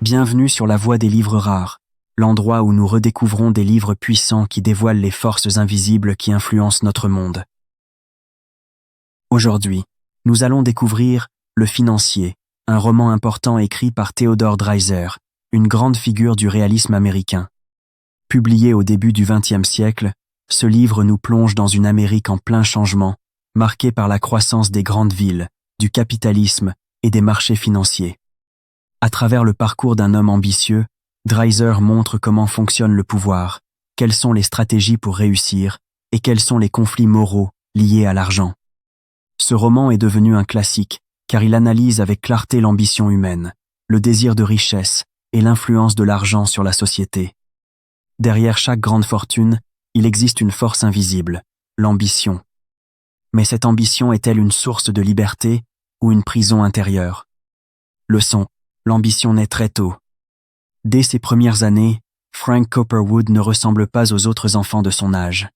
Bienvenue sur la Voie des livres rares, l'endroit où nous redécouvrons des livres puissants qui dévoilent les forces invisibles qui influencent notre monde. Aujourd'hui, nous allons découvrir Le Financier, un roman important écrit par Theodore Dreiser, une grande figure du réalisme américain. Publié au début du XXe siècle, ce livre nous plonge dans une Amérique en plein changement, marquée par la croissance des grandes villes, du capitalisme et des marchés financiers. À travers le parcours d'un homme ambitieux, Dreiser montre comment fonctionne le pouvoir, quelles sont les stratégies pour réussir et quels sont les conflits moraux liés à l'argent. Ce roman est devenu un classique car il analyse avec clarté l'ambition humaine, le désir de richesse et l'influence de l'argent sur la société. Derrière chaque grande fortune, il existe une force invisible, l'ambition. Mais cette ambition est-elle une source de liberté ou une prison intérieure? Leçon: l'ambition naît très tôt. Dès ses premières années, Frank Copperwood ne ressemble pas aux autres enfants de son âge.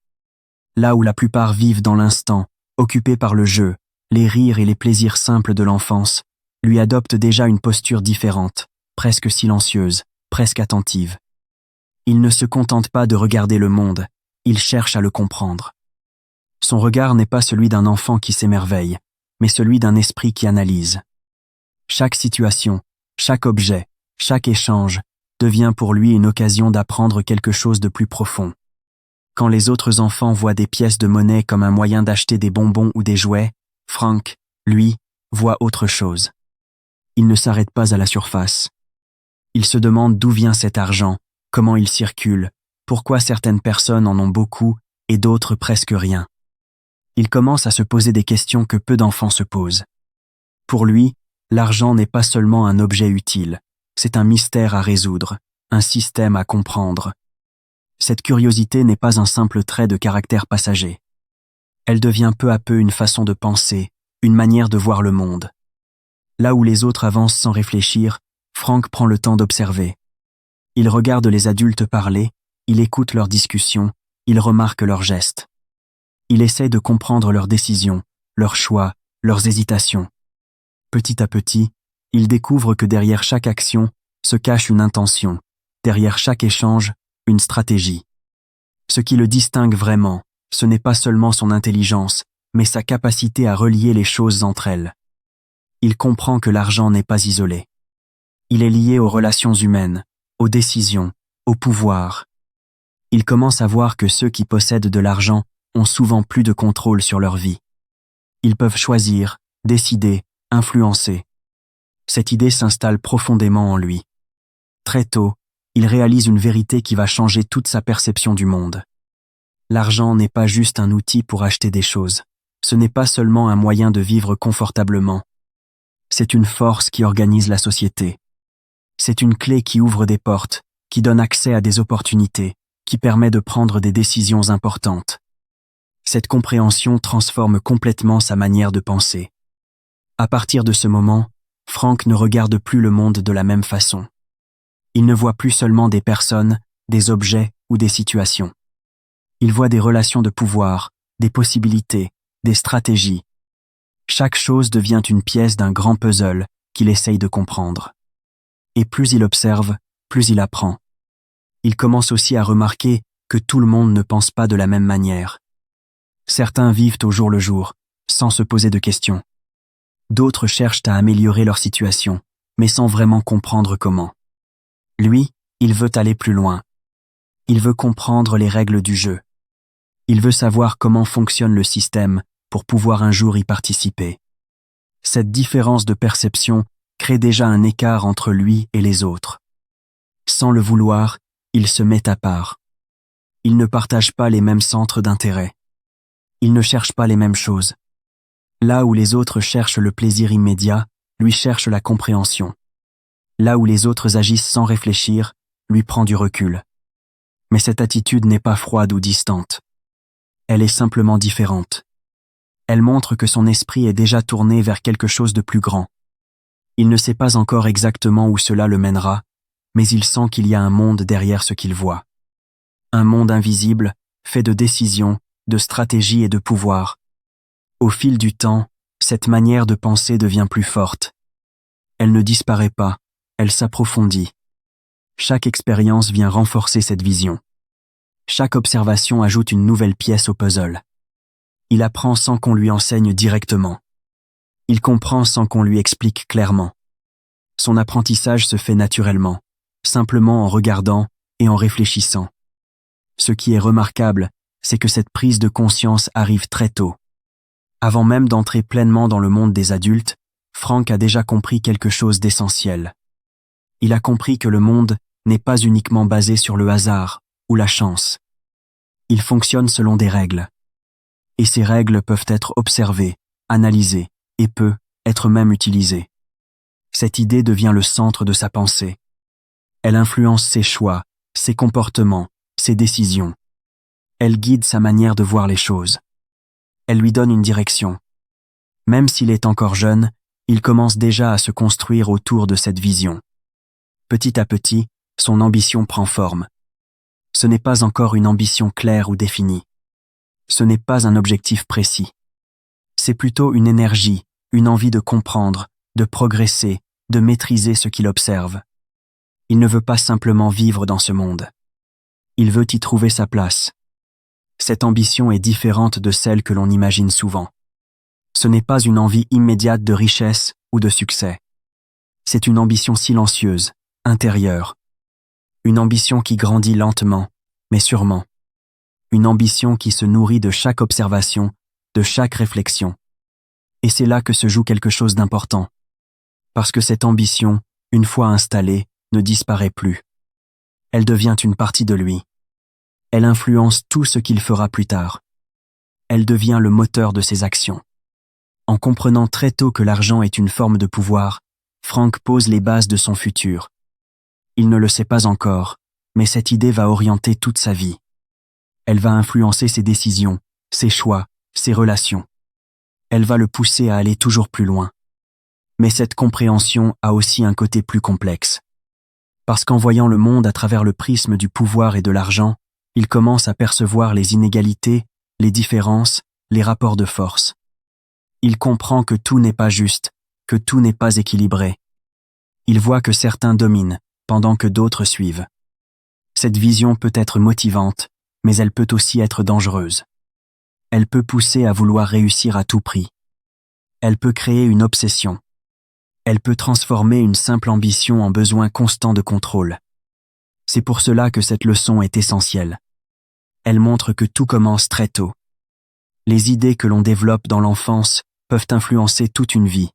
Là où la plupart vivent dans l'instant, occupés par le jeu, les rires et les plaisirs simples de l'enfance, lui adopte déjà une posture différente, presque silencieuse, presque attentive. Il ne se contente pas de regarder le monde, il cherche à le comprendre. Son regard n'est pas celui d'un enfant qui s'émerveille, mais celui d'un esprit qui analyse. Chaque situation, chaque objet, chaque échange devient pour lui une occasion d'apprendre quelque chose de plus profond. Quand les autres enfants voient des pièces de monnaie comme un moyen d'acheter des bonbons ou des jouets, Frank, lui, voit autre chose. Il ne s'arrête pas à la surface. Il se demande d'où vient cet argent, comment il circule, pourquoi certaines personnes en ont beaucoup et d'autres presque rien. Il commence à se poser des questions que peu d'enfants se posent. Pour lui, l'argent n'est pas seulement un objet utile, c'est un mystère à résoudre, un système à comprendre. Cette curiosité n'est pas un simple trait de caractère passager. Elle devient peu à peu une façon de penser, une manière de voir le monde. Là où les autres avancent sans réfléchir, Frank prend le temps d'observer. Il regarde les adultes parler, il écoute leurs discussions, il remarque leurs gestes. Il essaie de comprendre leurs décisions, leurs choix, leurs hésitations. Petit à petit, il découvre que derrière chaque action se cache une intention, derrière chaque échange, une stratégie. Ce qui le distingue vraiment, ce n'est pas seulement son intelligence, mais sa capacité à relier les choses entre elles. Il comprend que l'argent n'est pas isolé. Il est lié aux relations humaines, aux décisions, au pouvoir. Il commence à voir que ceux qui possèdent de l'argent ont souvent plus de contrôle sur leur vie. Ils peuvent choisir, décider, influencer. Cette idée s'installe profondément en lui. Très tôt, il réalise une vérité qui va changer toute sa perception du monde. L'argent n'est pas juste un outil pour acheter des choses. Ce n'est pas seulement un moyen de vivre confortablement. C'est une force qui organise la société. C'est une clé qui ouvre des portes, qui donne accès à des opportunités, qui permet de prendre des décisions importantes. Cette compréhension transforme complètement sa manière de penser. À partir de ce moment, Frank ne regarde plus le monde de la même façon. Il ne voit plus seulement des personnes, des objets ou des situations. Il voit des relations de pouvoir, des possibilités, des stratégies. Chaque chose devient une pièce d'un grand puzzle qu'il essaye de comprendre. Et plus il observe, plus il apprend. Il commence aussi à remarquer que tout le monde ne pense pas de la même manière. Certains vivent au jour le jour, sans se poser de questions. D'autres cherchent à améliorer leur situation, mais sans vraiment comprendre comment. Lui, il veut aller plus loin. Il veut comprendre les règles du jeu. Il veut savoir comment fonctionne le système pour pouvoir un jour y participer. Cette différence de perception crée déjà un écart entre lui et les autres. Sans le vouloir, il se met à part. Il ne partage pas les mêmes centres d'intérêt. Il ne cherche pas les mêmes choses. Là où les autres cherchent le plaisir immédiat, lui cherche la compréhension. Là où les autres agissent sans réfléchir, lui prend du recul. Mais cette attitude n'est pas froide ou distante. Elle est simplement différente. Elle montre que son esprit est déjà tourné vers quelque chose de plus grand. Il ne sait pas encore exactement où cela le mènera, mais il sent qu'il y a un monde derrière ce qu'il voit. Un monde invisible, fait de décisions, de stratégies et de pouvoir. Au fil du temps, cette manière de penser devient plus forte. Elle ne disparaît pas, elle s'approfondit. Chaque expérience vient renforcer cette vision. Chaque observation ajoute une nouvelle pièce au puzzle. Il apprend sans qu'on lui enseigne directement. Il comprend sans qu'on lui explique clairement. Son apprentissage se fait naturellement, simplement en regardant et en réfléchissant. Ce qui est remarquable, c'est que cette prise de conscience arrive très tôt. Avant même d'entrer pleinement dans le monde des adultes, Frank a déjà compris quelque chose d'essentiel. Il a compris que le monde n'est pas uniquement basé sur le hasard ou la chance. Il fonctionne selon des règles. Et ces règles peuvent être observées, analysées et peut être même utilisées. Cette idée devient le centre de sa pensée. Elle influence ses choix, ses comportements, ses décisions. Elle guide sa manière de voir les choses. Elle lui donne une direction. Même s'il est encore jeune, il commence déjà à se construire autour de cette vision. Petit à petit, son ambition prend forme. Ce n'est pas encore une ambition claire ou définie. Ce n'est pas un objectif précis. C'est plutôt une énergie, une envie de comprendre, de progresser, de maîtriser ce qu'il observe. Il ne veut pas simplement vivre dans ce monde. Il veut y trouver sa place. Cette ambition est différente de celle que l'on imagine souvent. Ce n'est pas une envie immédiate de richesse ou de succès. C'est une ambition silencieuse, intérieure. Une ambition qui grandit lentement, mais sûrement. Une ambition qui se nourrit de chaque observation, de chaque réflexion. Et c'est là que se joue quelque chose d'important. Parce que cette ambition, une fois installée, ne disparaît plus. Elle devient une partie de lui. Elle influence tout ce qu'il fera plus tard. Elle devient le moteur de ses actions. En comprenant très tôt que l'argent est une forme de pouvoir, Frank pose les bases de son futur. Il ne le sait pas encore, mais cette idée va orienter toute sa vie. Elle va influencer ses décisions, ses choix, ses relations. Elle va le pousser à aller toujours plus loin. Mais cette compréhension a aussi un côté plus complexe. Parce qu'en voyant le monde à travers le prisme du pouvoir et de l'argent, il commence à percevoir les inégalités, les différences, les rapports de force. Il comprend que tout n'est pas juste, que tout n'est pas équilibré. Il voit que certains dominent, pendant que d'autres suivent. Cette vision peut être motivante, mais elle peut aussi être dangereuse. Elle peut pousser à vouloir réussir à tout prix. Elle peut créer une obsession. Elle peut transformer une simple ambition en besoin constant de contrôle. C'est pour cela que cette leçon est essentielle. Elle montre que tout commence très tôt. Les idées que l'on développe dans l'enfance peuvent influencer toute une vie.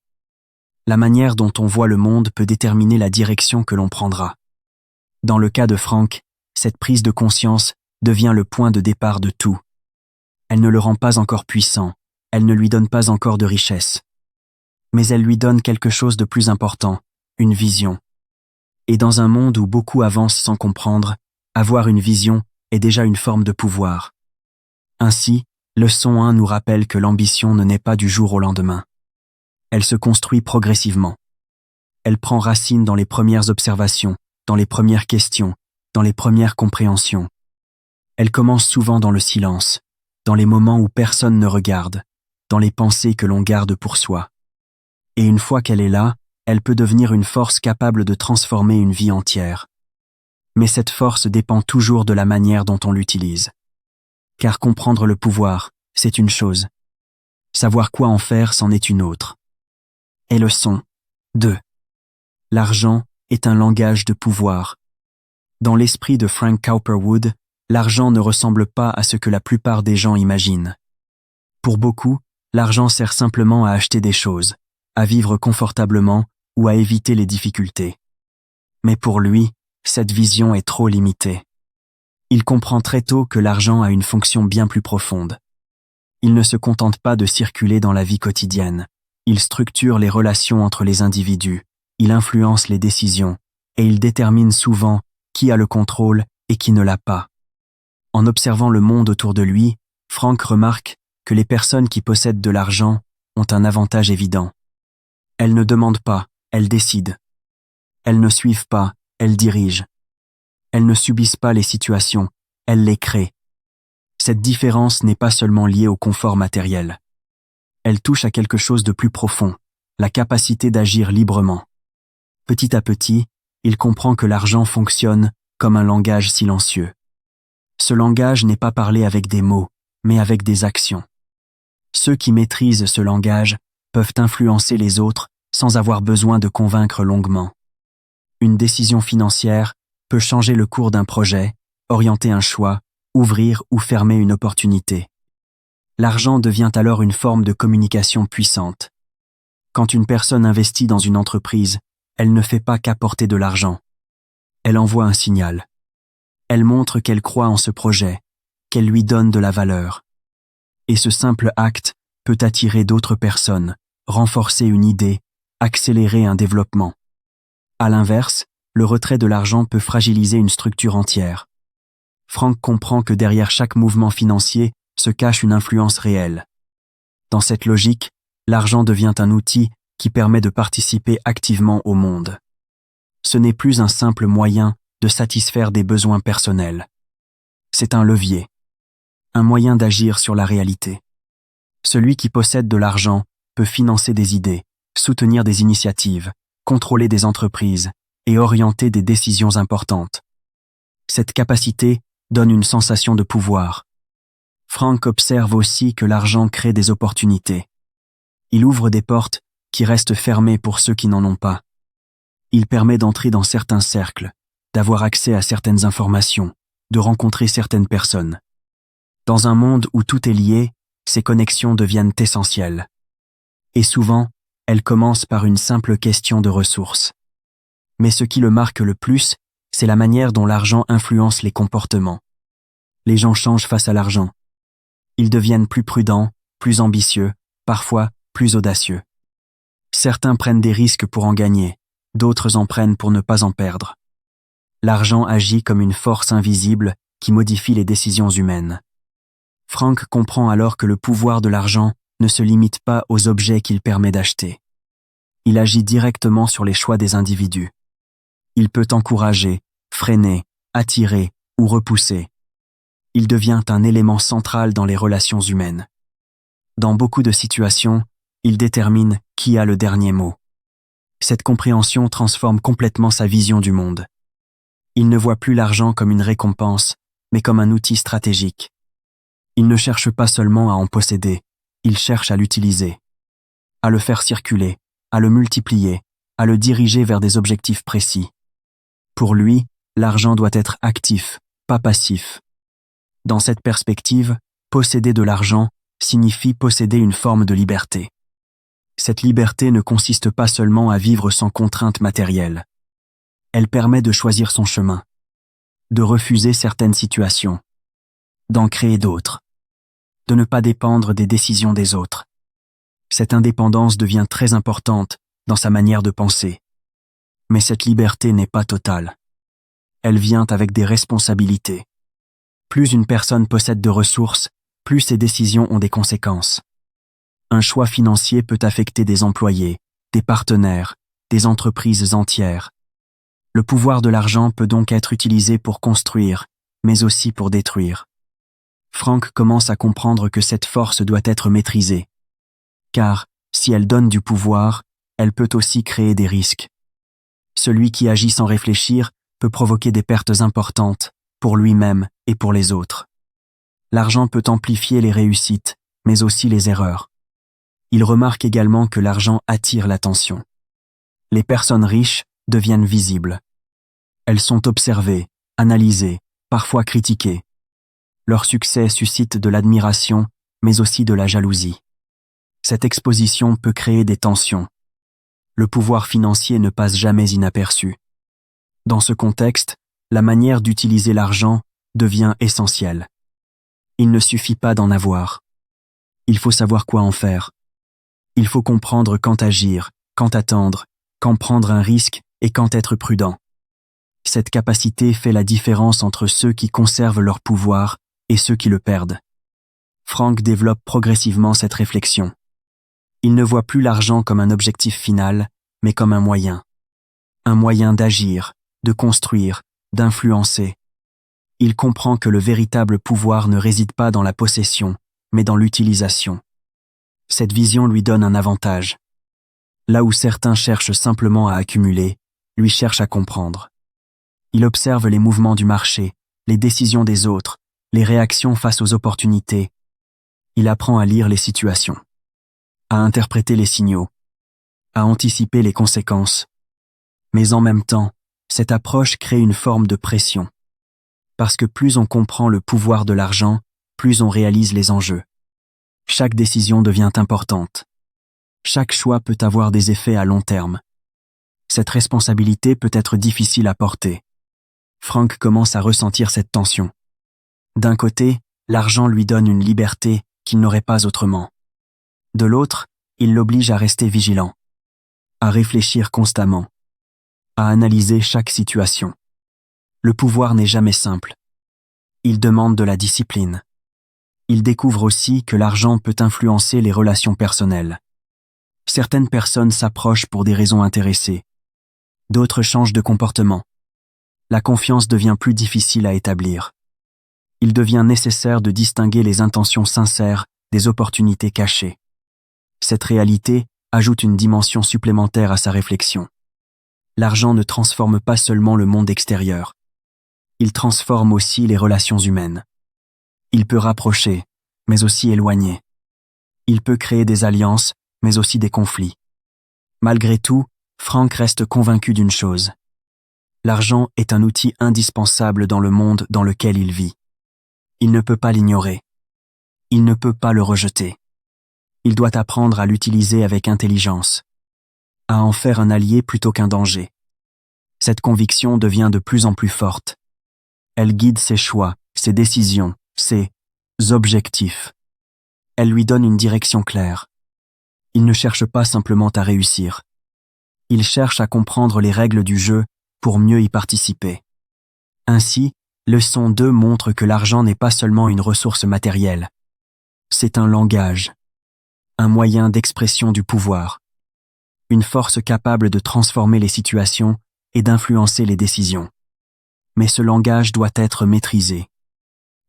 La manière dont on voit le monde peut déterminer la direction que l'on prendra. Dans le cas de Frank, cette prise de conscience devient le point de départ de tout. Elle ne le rend pas encore puissant, elle ne lui donne pas encore de richesse. Mais elle lui donne quelque chose de plus important, une vision. Et dans un monde où beaucoup avancent sans comprendre, avoir une vision est déjà une forme de pouvoir. Ainsi, leçon 1 nous rappelle que l'ambition ne naît pas du jour au lendemain. Elle se construit progressivement. Elle prend racine dans les premières observations, dans les premières questions, dans les premières compréhensions. Elle commence souvent dans le silence, dans les moments où personne ne regarde, dans les pensées que l'on garde pour soi. Et une fois qu'elle est là, elle peut devenir une force capable de transformer une vie entière. Mais cette force dépend toujours de la manière dont on l'utilise. Car comprendre le pouvoir, c'est une chose. Savoir quoi en faire, c'en est une autre. Et leçon 2. L'argent est un langage de pouvoir. Dans l'esprit de Frank Cowperwood, l'argent ne ressemble pas à ce que la plupart des gens imaginent. Pour beaucoup, l'argent sert simplement à acheter des choses, à vivre confortablement ou à éviter les difficultés. Mais pour lui, cette vision est trop limitée. Il comprend très tôt que l'argent a une fonction bien plus profonde. Il ne se contente pas de circuler dans la vie quotidienne. Il structure les relations entre les individus, il influence les décisions, et il détermine souvent qui a le contrôle et qui ne l'a pas. En observant le monde autour de lui, Frank remarque que les personnes qui possèdent de l'argent ont un avantage évident. Elles ne demandent pas, elles décident. Elles ne suivent pas, elles dirigent. Elles ne subissent pas les situations, elles les créent. Cette différence n'est pas seulement liée au confort matériel. Elle touche à quelque chose de plus profond, la capacité d'agir librement. Petit à petit, il comprend que l'argent fonctionne comme un langage silencieux. Ce langage n'est pas parlé avec des mots, mais avec des actions. Ceux qui maîtrisent ce langage peuvent influencer les autres sans avoir besoin de convaincre longuement. Une décision financière peut changer le cours d'un projet, orienter un choix, ouvrir ou fermer une opportunité. L'argent devient alors une forme de communication puissante. Quand une personne investit dans une entreprise, elle ne fait pas qu'apporter de l'argent. Elle envoie un signal. Elle montre qu'elle croit en ce projet, qu'elle lui donne de la valeur. Et ce simple acte peut attirer d'autres personnes, renforcer une idée, accélérer un développement. À l'inverse, le retrait de l'argent peut fragiliser une structure entière. Frank comprend que derrière chaque mouvement financier se cache une influence réelle. Dans cette logique, l'argent devient un outil qui permet de participer activement au monde. Ce n'est plus un simple moyen de satisfaire des besoins personnels. C'est un levier, un moyen d'agir sur la réalité. Celui qui possède de l'argent peut financer des idées, soutenir des initiatives, contrôler des entreprises et orienter des décisions importantes. Cette capacité donne une sensation de pouvoir. Frank observe aussi que l'argent crée des opportunités. Il ouvre des portes qui restent fermées pour ceux qui n'en ont pas. Il permet d'entrer dans certains cercles, d'avoir accès à certaines informations, de rencontrer certaines personnes. Dans un monde où tout est lié, ces connexions deviennent essentielles. Et souvent, elles commencent par une simple question de ressources. Mais ce qui le marque le plus, c'est la manière dont l'argent influence les comportements. Les gens changent face à l'argent. Ils deviennent plus prudents, plus ambitieux, parfois plus audacieux. Certains prennent des risques pour en gagner, d'autres en prennent pour ne pas en perdre. L'argent agit comme une force invisible qui modifie les décisions humaines. Frank comprend alors que le pouvoir de l'argent ne se limite pas aux objets qu'il permet d'acheter. Il agit directement sur les choix des individus. Il peut encourager, freiner, attirer ou repousser. Il devient un élément central dans les relations humaines. Dans beaucoup de situations, il détermine qui a le dernier mot. Cette compréhension transforme complètement sa vision du monde. Il ne voit plus l'argent comme une récompense, mais comme un outil stratégique. Il ne cherche pas seulement à en posséder, il cherche à l'utiliser, à le faire circuler, à le multiplier, à le diriger vers des objectifs précis. Pour lui, l'argent doit être actif, pas passif. Dans cette perspective, posséder de l'argent signifie posséder une forme de liberté. Cette liberté ne consiste pas seulement à vivre sans contrainte matérielle. Elle permet de choisir son chemin, de refuser certaines situations, d'en créer d'autres, de ne pas dépendre des décisions des autres. Cette indépendance devient très importante dans sa manière de penser. Mais cette liberté n'est pas totale. Elle vient avec des responsabilités. Plus une personne possède de ressources, plus ses décisions ont des conséquences. Un choix financier peut affecter des employés, des partenaires, des entreprises entières. Le pouvoir de l'argent peut donc être utilisé pour construire, mais aussi pour détruire. Frank commence à comprendre que cette force doit être maîtrisée. Car, si elle donne du pouvoir, elle peut aussi créer des risques. Celui qui agit sans réfléchir peut provoquer des pertes importantes, pour lui-même et pour les autres. L'argent peut amplifier les réussites, mais aussi les erreurs. Il remarque également que l'argent attire l'attention. Les personnes riches deviennent visibles. Elles sont observées, analysées, parfois critiquées. Leur succès suscite de l'admiration, mais aussi de la jalousie. Cette exposition peut créer des tensions. Le pouvoir financier ne passe jamais inaperçu. Dans ce contexte, la manière d'utiliser l'argent devient essentielle. Il ne suffit pas d'en avoir. Il faut savoir quoi en faire. Il faut comprendre quand agir, quand attendre, quand prendre un risque et quand être prudent. Cette capacité fait la différence entre ceux qui conservent leur pouvoir et ceux qui le perdent. Frank développe progressivement cette réflexion. Il ne voit plus l'argent comme un objectif final, mais comme un moyen. Un moyen d'agir, de construire, d'influencer. Il comprend que le véritable pouvoir ne réside pas dans la possession, mais dans l'utilisation. Cette vision lui donne un avantage. Là où certains cherchent simplement à accumuler, lui cherche à comprendre. Il observe les mouvements du marché, les décisions des autres, les réactions face aux opportunités. Il apprend à lire les situations, à interpréter les signaux, à anticiper les conséquences. Mais en même temps, cette approche crée une forme de pression. Parce que plus on comprend le pouvoir de l'argent, plus on réalise les enjeux. Chaque décision devient importante. Chaque choix peut avoir des effets à long terme. Cette responsabilité peut être difficile à porter. Frank commence à ressentir cette tension. D'un côté, l'argent lui donne une liberté qu'il n'aurait pas autrement. De l'autre, il l'oblige à rester vigilant, à réfléchir constamment, à analyser chaque situation. Le pouvoir n'est jamais simple. Il demande de la discipline. Il découvre aussi que l'argent peut influencer les relations personnelles. Certaines personnes s'approchent pour des raisons intéressées. D'autres changent de comportement. La confiance devient plus difficile à établir. Il devient nécessaire de distinguer les intentions sincères des opportunités cachées. Cette réalité ajoute une dimension supplémentaire à sa réflexion. L'argent ne transforme pas seulement le monde extérieur. Il transforme aussi les relations humaines. Il peut rapprocher, mais aussi éloigner. Il peut créer des alliances, mais aussi des conflits. Malgré tout, Frank reste convaincu d'une chose. L'argent est un outil indispensable dans le monde dans lequel il vit. Il ne peut pas l'ignorer. Il ne peut pas le rejeter. Il doit apprendre à l'utiliser avec intelligence, à en faire un allié plutôt qu'un danger. Cette conviction devient de plus en plus forte. Elle guide ses choix, ses décisions, ses objectifs. Elle lui donne une direction claire. Il ne cherche pas simplement à réussir. Il cherche à comprendre les règles du jeu pour mieux y participer. Ainsi, leçon 2 montre que l'argent n'est pas seulement une ressource matérielle. C'est un langage, un moyen d'expression du pouvoir, une force capable de transformer les situations et d'influencer les décisions. Mais ce langage doit être maîtrisé,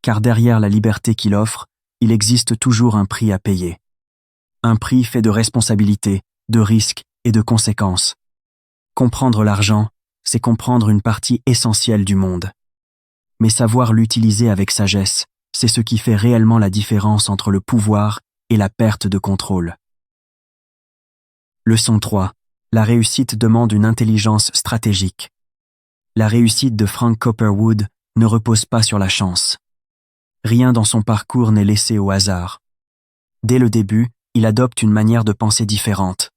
car derrière la liberté qu'il offre, il existe toujours un prix à payer. Un prix fait de responsabilités, de risques et de conséquences. Comprendre l'argent, c'est comprendre une partie essentielle du monde. Mais savoir l'utiliser avec sagesse, c'est ce qui fait réellement la différence entre le pouvoir et la perte de contrôle. Leçon 3. La réussite demande une intelligence stratégique. La réussite de Frank Copperwood ne repose pas sur la chance. Rien dans son parcours n'est laissé au hasard. Dès le début, il adopte une manière de penser différente.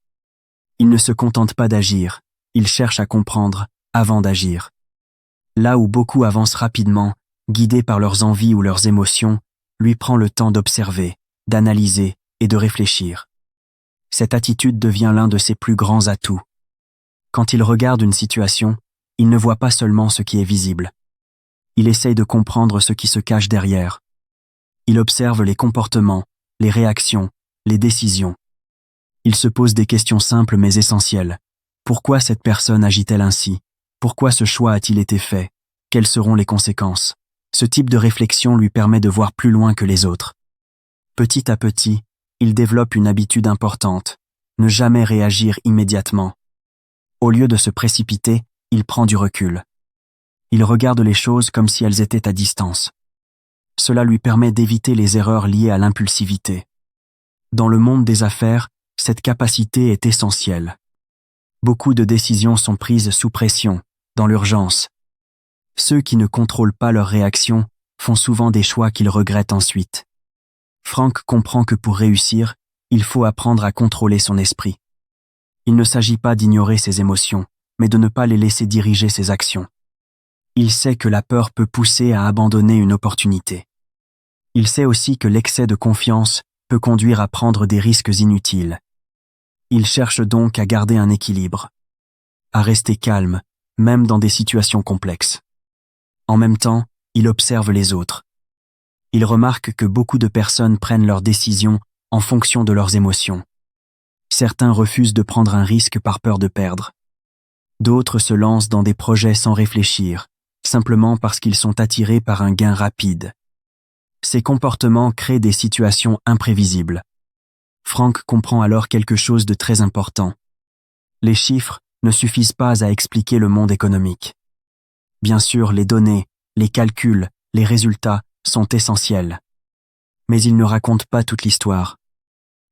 Il ne se contente pas d'agir, il cherche à comprendre avant d'agir. Là où beaucoup avancent rapidement, guidés par leurs envies ou leurs émotions, lui prend le temps d'observer, d'analyser et de réfléchir. Cette attitude devient l'un de ses plus grands atouts. Quand il regarde une situation, il ne voit pas seulement ce qui est visible. Il essaye de comprendre ce qui se cache derrière. Il observe les comportements, les réactions, les décisions. Il se pose des questions simples mais essentielles. Pourquoi cette personne agit-elle ainsi? Pourquoi ce choix a-t-il été fait? Quelles seront les conséquences? Ce type de réflexion lui permet de voir plus loin que les autres. Petit à petit, il développe une habitude importante, ne jamais réagir immédiatement. Au lieu de se précipiter, il prend du recul. Il regarde les choses comme si elles étaient à distance. Cela lui permet d'éviter les erreurs liées à l'impulsivité. Dans le monde des affaires, cette capacité est essentielle. Beaucoup de décisions sont prises sous pression, dans l'urgence. Ceux qui ne contrôlent pas leurs réactions font souvent des choix qu'ils regrettent ensuite. Frank comprend que pour réussir, il faut apprendre à contrôler son esprit. Il ne s'agit pas d'ignorer ses émotions, mais de ne pas les laisser diriger ses actions. Il sait que la peur peut pousser à abandonner une opportunité. Il sait aussi que l'excès de confiance peut conduire à prendre des risques inutiles. Il cherche donc à garder un équilibre, à rester calme, même dans des situations complexes. En même temps, il observe les autres. Il remarque que beaucoup de personnes prennent leurs décisions en fonction de leurs émotions. Certains refusent de prendre un risque par peur de perdre. D'autres se lancent dans des projets sans réfléchir, simplement parce qu'ils sont attirés par un gain rapide. Ces comportements créent des situations imprévisibles. Frank comprend alors quelque chose de très important. Les chiffres ne suffisent pas à expliquer le monde économique. Bien sûr, les données, les calculs, les résultats sont essentiels. Mais ils ne racontent pas toute l'histoire.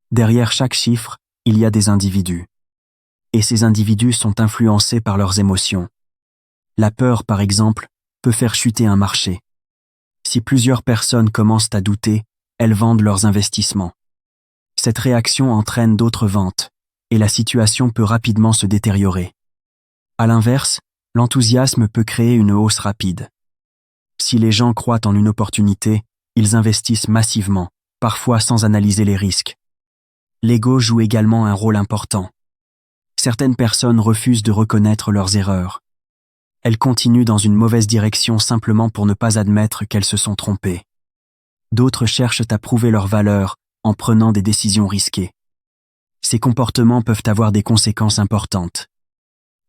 Derrière chaque chiffre, il y a des individus. Et ces individus sont influencés par leurs émotions. La peur, par exemple, peut faire chuter un marché. Si plusieurs personnes commencent à douter, elles vendent leurs investissements. Cette réaction entraîne d'autres ventes, et la situation peut rapidement se détériorer. À l'inverse, l'enthousiasme peut créer une hausse rapide. Si les gens croient en une opportunité, ils investissent massivement, parfois sans analyser les risques. L'ego joue également un rôle important. Certaines personnes refusent de reconnaître leurs erreurs. Elles continuent dans une mauvaise direction simplement pour ne pas admettre qu'elles se sont trompées. D'autres cherchent à prouver leur valeur en prenant des décisions risquées. Ces comportements peuvent avoir des conséquences importantes.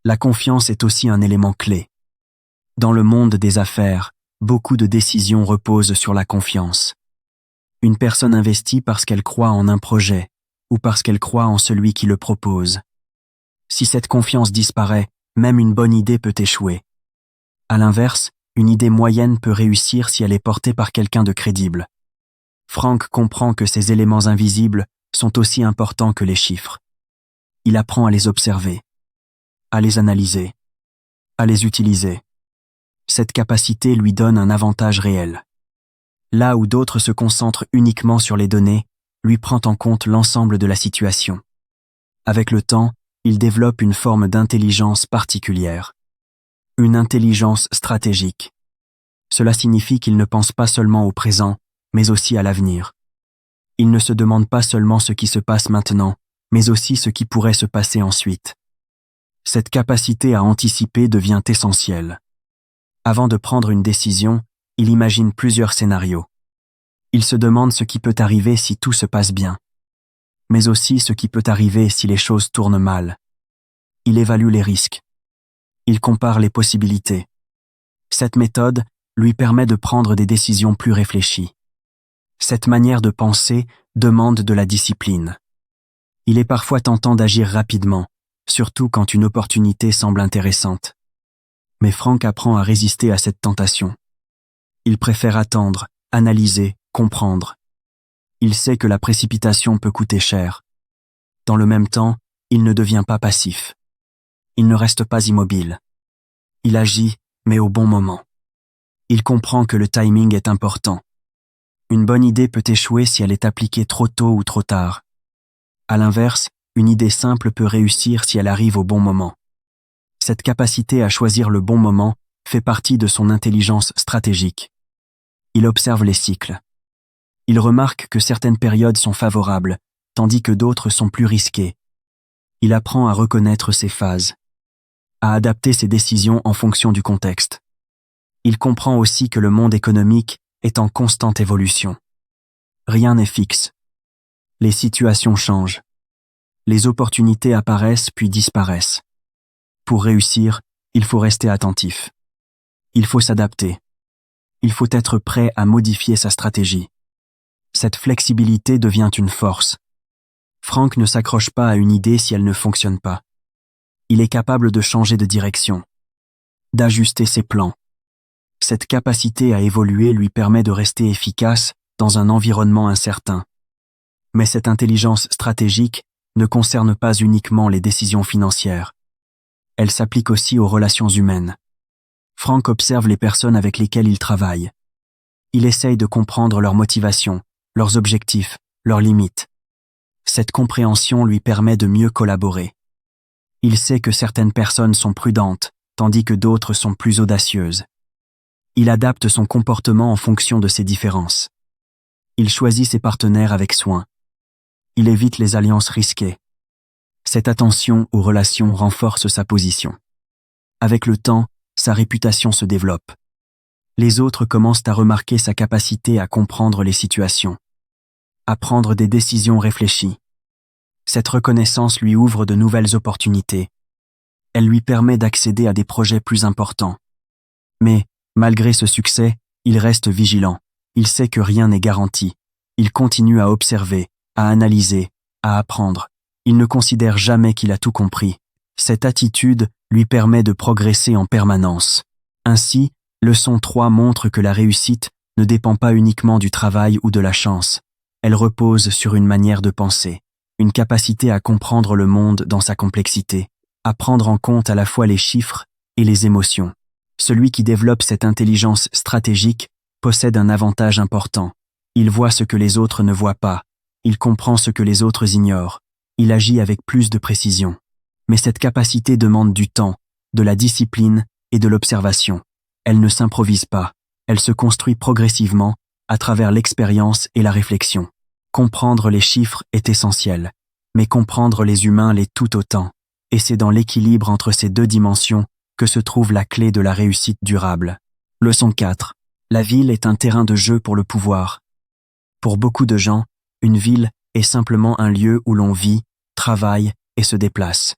La confiance est aussi un élément clé. Dans le monde des affaires, beaucoup de décisions reposent sur la confiance. Une personne investit parce qu'elle croit en un projet ou parce qu'elle croit en celui qui le propose. Si cette confiance disparaît, même une bonne idée peut échouer. À l'inverse, une idée moyenne peut réussir si elle est portée par quelqu'un de crédible. Frank comprend que ces éléments invisibles sont aussi importants que les chiffres. Il apprend à les observer, à les analyser, à les utiliser. Cette capacité lui donne un avantage réel. Là où d'autres se concentrent uniquement sur les données, lui prend en compte l'ensemble de la situation. Avec le temps, il développe une forme d'intelligence particulière. Une intelligence stratégique. Cela signifie qu'il ne pense pas seulement au présent, mais aussi à l'avenir. Il ne se demande pas seulement ce qui se passe maintenant, mais aussi ce qui pourrait se passer ensuite. Cette capacité à anticiper devient essentielle. Avant de prendre une décision, il imagine plusieurs scénarios. Il se demande ce qui peut arriver si tout se passe bien, mais aussi ce qui peut arriver si les choses tournent mal. Il évalue les risques. Il compare les possibilités. Cette méthode lui permet de prendre des décisions plus réfléchies. Cette manière de penser demande de la discipline. Il est parfois tentant d'agir rapidement, surtout quand une opportunité semble intéressante. Mais Frank apprend à résister à cette tentation. Il préfère attendre, analyser, comprendre. Il sait que la précipitation peut coûter cher. Dans le même temps, il ne devient pas passif. Il ne reste pas immobile. Il agit, mais au bon moment. Il comprend que le timing est important. Une bonne idée peut échouer si elle est appliquée trop tôt ou trop tard. À l'inverse, une idée simple peut réussir si elle arrive au bon moment. Cette capacité à choisir le bon moment fait partie de son intelligence stratégique. Il observe les cycles. Il remarque que certaines périodes sont favorables, tandis que d'autres sont plus risquées. Il apprend à reconnaître ces phases, à adapter ses décisions en fonction du contexte. Il comprend aussi que le monde économique est en constante évolution. Rien n'est fixe. Les situations changent. Les opportunités apparaissent puis disparaissent. Pour réussir, il faut rester attentif. Il faut s'adapter. Il faut être prêt à modifier sa stratégie. Cette flexibilité devient une force. Frank ne s'accroche pas à une idée si elle ne fonctionne pas. Il est capable de changer de direction, d'ajuster ses plans. Cette capacité à évoluer lui permet de rester efficace dans un environnement incertain. Mais cette intelligence stratégique ne concerne pas uniquement les décisions financières. Elle s'applique aussi aux relations humaines. Frank observe les personnes avec lesquelles il travaille. Il essaye de comprendre leurs motivations, leurs objectifs, leurs limites. Cette compréhension lui permet de mieux collaborer. Il sait que certaines personnes sont prudentes, tandis que d'autres sont plus audacieuses. Il adapte son comportement en fonction de ces différences. Il choisit ses partenaires avec soin. Il évite les alliances risquées. Cette attention aux relations renforce sa position. Avec le temps, sa réputation se développe. Les autres commencent à remarquer sa capacité à comprendre les situations, à prendre des décisions réfléchies. Cette reconnaissance lui ouvre de nouvelles opportunités. Elle lui permet d'accéder à des projets plus importants. Mais, malgré ce succès, il reste vigilant. Il sait que rien n'est garanti. Il continue à observer, à analyser, à apprendre. Il ne considère jamais qu'il a tout compris. Cette attitude lui permet de progresser en permanence. Ainsi, leçon 3 montre que la réussite ne dépend pas uniquement du travail ou de la chance. Elle repose sur une manière de penser, une capacité à comprendre le monde dans sa complexité, à prendre en compte à la fois les chiffres et les émotions. Celui qui développe cette intelligence stratégique possède un avantage important. Il voit ce que les autres ne voient pas, il comprend ce que les autres ignorent, il agit avec plus de précision. Mais cette capacité demande du temps, de la discipline et de l'observation. Elle ne s'improvise pas, elle se construit progressivement à travers l'expérience et la réflexion. Comprendre les chiffres est essentiel, mais comprendre les humains l'est tout autant, et c'est dans l'équilibre entre ces deux dimensions que se trouve la clé de la réussite durable. Leçon 4. La ville est un terrain de jeu pour le pouvoir. Pour beaucoup de gens, une ville est simplement un lieu où l'on vit, travaille et se déplace.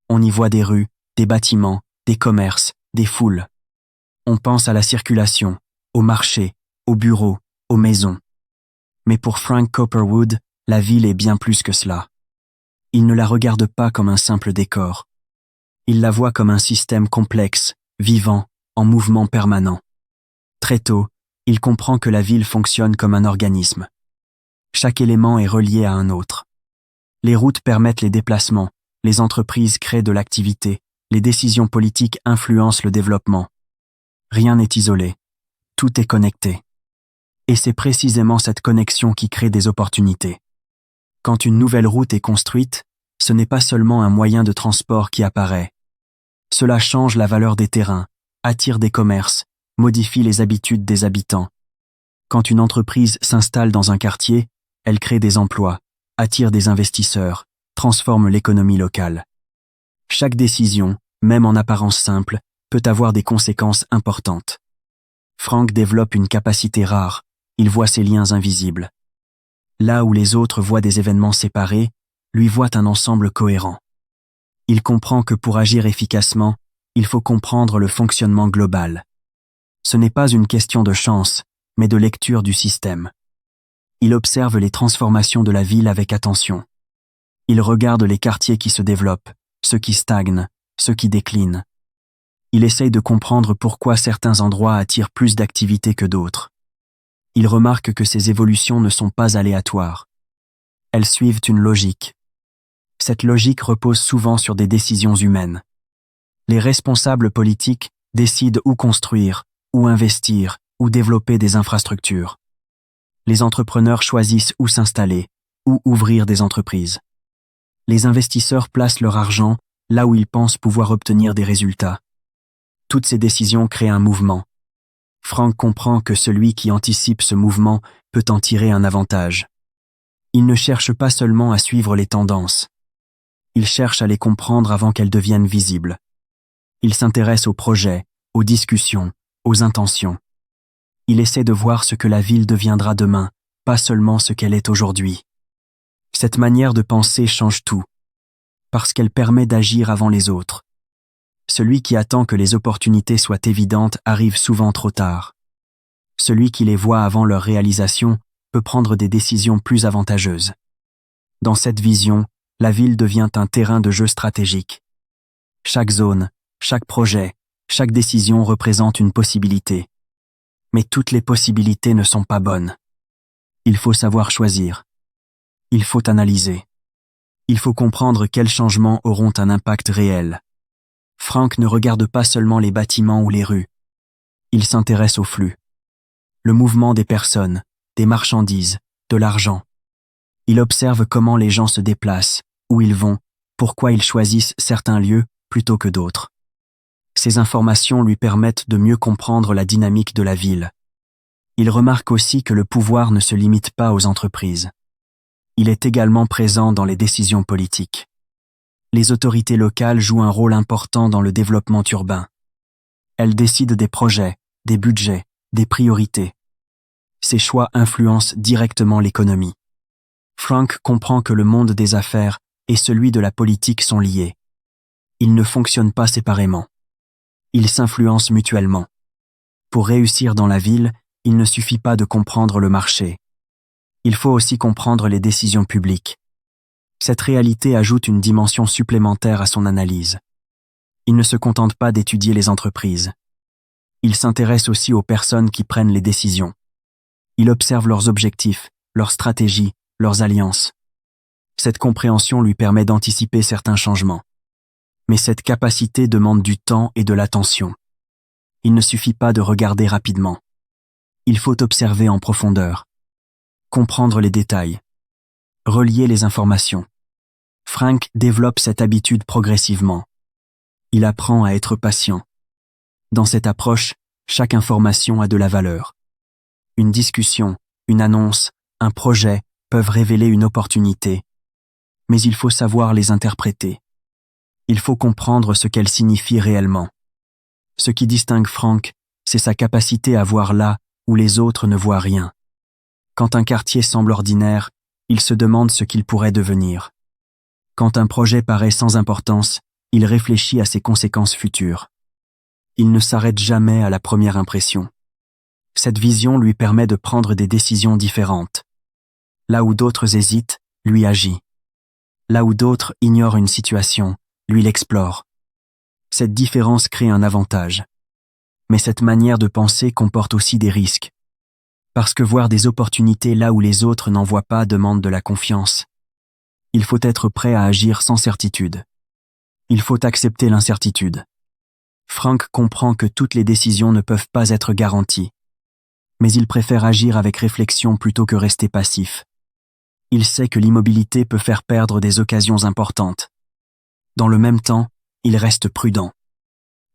On y voit des rues, des bâtiments, des commerces, des foules. On pense à la circulation, aux marchés, aux bureaux, aux maisons. Mais pour Frank Copperwood, la ville est bien plus que cela. Il ne la regarde pas comme un simple décor. Il la voit comme un système complexe, vivant, en mouvement permanent. Très tôt, il comprend que la ville fonctionne comme un organisme. Chaque élément est relié à un autre. Les routes permettent les déplacements, les entreprises créent de l'activité, les décisions politiques influencent le développement. Rien n'est isolé, tout est connecté. Et c'est précisément cette connexion qui crée des opportunités. Quand une nouvelle route est construite, ce n'est pas seulement un moyen de transport qui apparaît. Cela change la valeur des terrains, attire des commerces, modifie les habitudes des habitants. Quand une entreprise s'installe dans un quartier, elle crée des emplois, attire des investisseurs, transforme l'économie locale. Chaque décision, même en apparence simple, peut avoir des conséquences importantes. Frank développe une capacité rare, il voit ces liens invisibles. Là où les autres voient des événements séparés, lui voit un ensemble cohérent. Il comprend que pour agir efficacement, il faut comprendre le fonctionnement global. Ce n'est pas une question de chance, mais de lecture du système. Il observe les transformations de la ville avec attention. Il regarde les quartiers qui se développent, ceux qui stagnent, ceux qui déclinent. Il essaye de comprendre pourquoi certains endroits attirent plus d'activité que d'autres. Il remarque que ces évolutions ne sont pas aléatoires. Elles suivent une logique. Cette logique repose souvent sur des décisions humaines. Les responsables politiques décident où construire, où investir, où développer des infrastructures. Les entrepreneurs choisissent où s'installer, où ouvrir des entreprises. Les investisseurs placent leur argent là où ils pensent pouvoir obtenir des résultats. Toutes ces décisions créent un mouvement. Frank comprend que celui qui anticipe ce mouvement peut en tirer un avantage. Il ne cherche pas seulement à suivre les tendances. Il cherche à les comprendre avant qu'elles deviennent visibles. Il s'intéresse aux projets, aux discussions, aux intentions. Il essaie de voir ce que la ville deviendra demain, pas seulement ce qu'elle est aujourd'hui. Cette manière de penser change tout, parce qu'elle permet d'agir avant les autres. Celui qui attend que les opportunités soient évidentes arrive souvent trop tard. Celui qui les voit avant leur réalisation peut prendre des décisions plus avantageuses. Dans cette vision, la ville devient un terrain de jeu stratégique. Chaque zone, chaque projet, chaque décision représente une possibilité. Mais toutes les possibilités ne sont pas bonnes. Il faut savoir choisir. Il faut analyser. Il faut comprendre quels changements auront un impact réel. Frank ne regarde pas seulement les bâtiments ou les rues. Il s'intéresse au flux. Le mouvement des personnes, des marchandises, de l'argent. Il observe comment les gens se déplacent, où ils vont, pourquoi ils choisissent certains lieux plutôt que d'autres. Ces informations lui permettent de mieux comprendre la dynamique de la ville. Il remarque aussi que le pouvoir ne se limite pas aux entreprises. Il est également présent dans les décisions politiques. Les autorités locales jouent un rôle important dans le développement urbain. Elles décident des projets, des budgets, des priorités. Ces choix influencent directement l'économie. Frank comprend que le monde des affaires et celui de la politique sont liés. Ils ne fonctionnent pas séparément. Ils s'influencent mutuellement. Pour réussir dans la ville, il ne suffit pas de comprendre le marché. Il faut aussi comprendre les décisions publiques. Cette réalité ajoute une dimension supplémentaire à son analyse. Il ne se contente pas d'étudier les entreprises. Il s'intéresse aussi aux personnes qui prennent les décisions. Il observe leurs objectifs, leurs stratégies, leurs alliances. Cette compréhension lui permet d'anticiper certains changements. Mais cette capacité demande du temps et de l'attention. Il ne suffit pas de regarder rapidement. Il faut observer en profondeur, comprendre les détails, relier les informations. Frank développe cette habitude progressivement. Il apprend à être patient. Dans cette approche, chaque information a de la valeur. Une discussion, une annonce, un projet peuvent révéler une opportunité. Mais il faut savoir les interpréter. Il faut comprendre ce qu'elles signifient réellement. Ce qui distingue Frank, c'est sa capacité à voir là où les autres ne voient rien. Quand un quartier semble ordinaire, il se demande ce qu'il pourrait devenir. Quand un projet paraît sans importance, il réfléchit à ses conséquences futures. Il ne s'arrête jamais à la première impression. Cette vision lui permet de prendre des décisions différentes. Là où d'autres hésitent, lui agit. Là où d'autres ignorent une situation, lui l'explore. Cette différence crée un avantage. Mais cette manière de penser comporte aussi des risques. Parce que voir des opportunités là où les autres n'en voient pas demande de la confiance. Il faut être prêt à agir sans certitude. Il faut accepter l'incertitude. Frank comprend que toutes les décisions ne peuvent pas être garanties. Mais il préfère agir avec réflexion plutôt que rester passif. Il sait que l'immobilité peut faire perdre des occasions importantes. Dans le même temps, il reste prudent.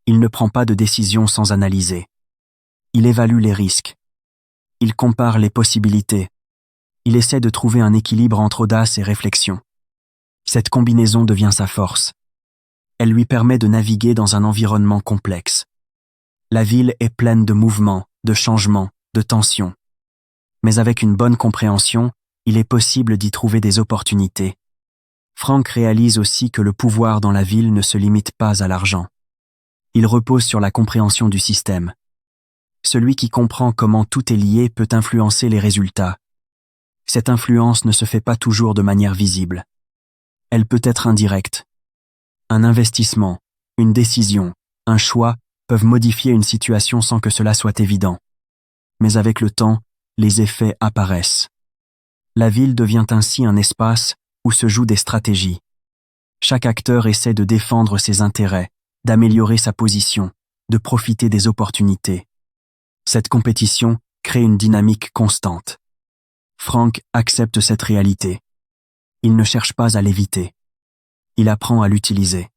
Il ne prend pas de décision sans analyser. Il évalue les risques. Il compare les possibilités. Il essaie de trouver un équilibre entre audace et réflexion. Cette combinaison devient sa force. Elle lui permet de naviguer dans un environnement complexe. La ville est pleine de mouvements, de changements, de tensions. Mais avec une bonne compréhension, il est possible d'y trouver des opportunités. Frank réalise aussi que le pouvoir dans la ville ne se limite pas à l'argent. Il repose sur la compréhension du système. Celui qui comprend comment tout est lié peut influencer les résultats. Cette influence ne se fait pas toujours de manière visible. Elle peut être indirecte. Un investissement, une décision, un choix peuvent modifier une situation sans que cela soit évident. Mais avec le temps, les effets apparaissent. La ville devient ainsi un espace où se jouent des stratégies. Chaque acteur essaie de défendre ses intérêts, d'améliorer sa position, de profiter des opportunités. Cette compétition crée une dynamique constante. Frank accepte cette réalité. Il ne cherche pas à l'éviter. Il apprend à l'utiliser.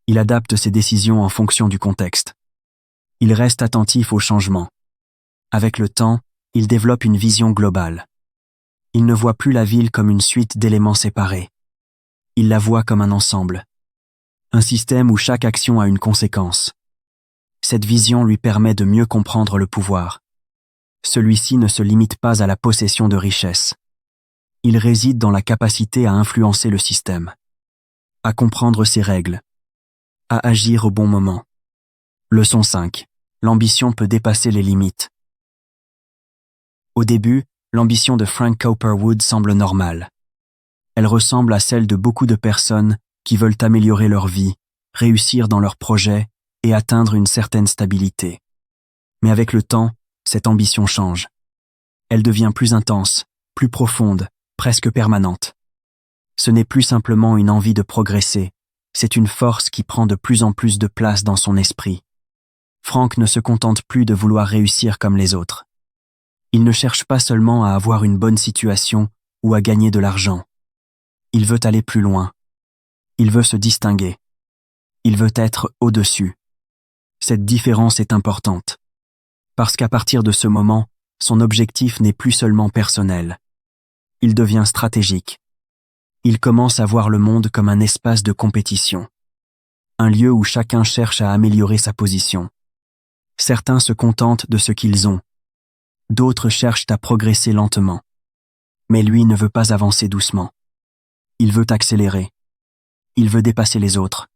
Il adapte ses décisions en fonction du contexte. Il reste attentif aux changements. Avec le temps, il développe une vision globale. Il ne voit plus la ville comme une suite d'éléments séparés. Il la voit comme un ensemble. Un système où chaque action a une conséquence. Cette vision lui permet de mieux comprendre le pouvoir. Celui-ci ne se limite pas à la possession de richesses. Il réside dans la capacité à influencer le système, à comprendre ses règles, à agir au bon moment. Leçon 5. L'ambition peut dépasser les limites. Au début, l'ambition de Frank Cowperwood semble normale. Elle ressemble à celle de beaucoup de personnes qui veulent améliorer leur vie, réussir dans leurs projets et atteindre une certaine stabilité. Mais avec le temps, cette ambition change. Elle devient plus intense, plus profonde, presque permanente. Ce n'est plus simplement une envie de progresser, c'est une force qui prend de plus en plus de place dans son esprit. Frank ne se contente plus de vouloir réussir comme les autres. Il ne cherche pas seulement à avoir une bonne situation ou à gagner de l'argent. Il veut aller plus loin. Il veut se distinguer. Il veut être au-dessus. Cette différence est importante. Parce qu'à partir de ce moment, son objectif n'est plus seulement personnel. Il devient stratégique. Il commence à voir le monde comme un espace de compétition. Un lieu où chacun cherche à améliorer sa position. Certains se contentent de ce qu'ils ont. D'autres cherchent à progresser lentement. Mais lui ne veut pas avancer doucement. Il veut accélérer. Il veut dépasser les autres.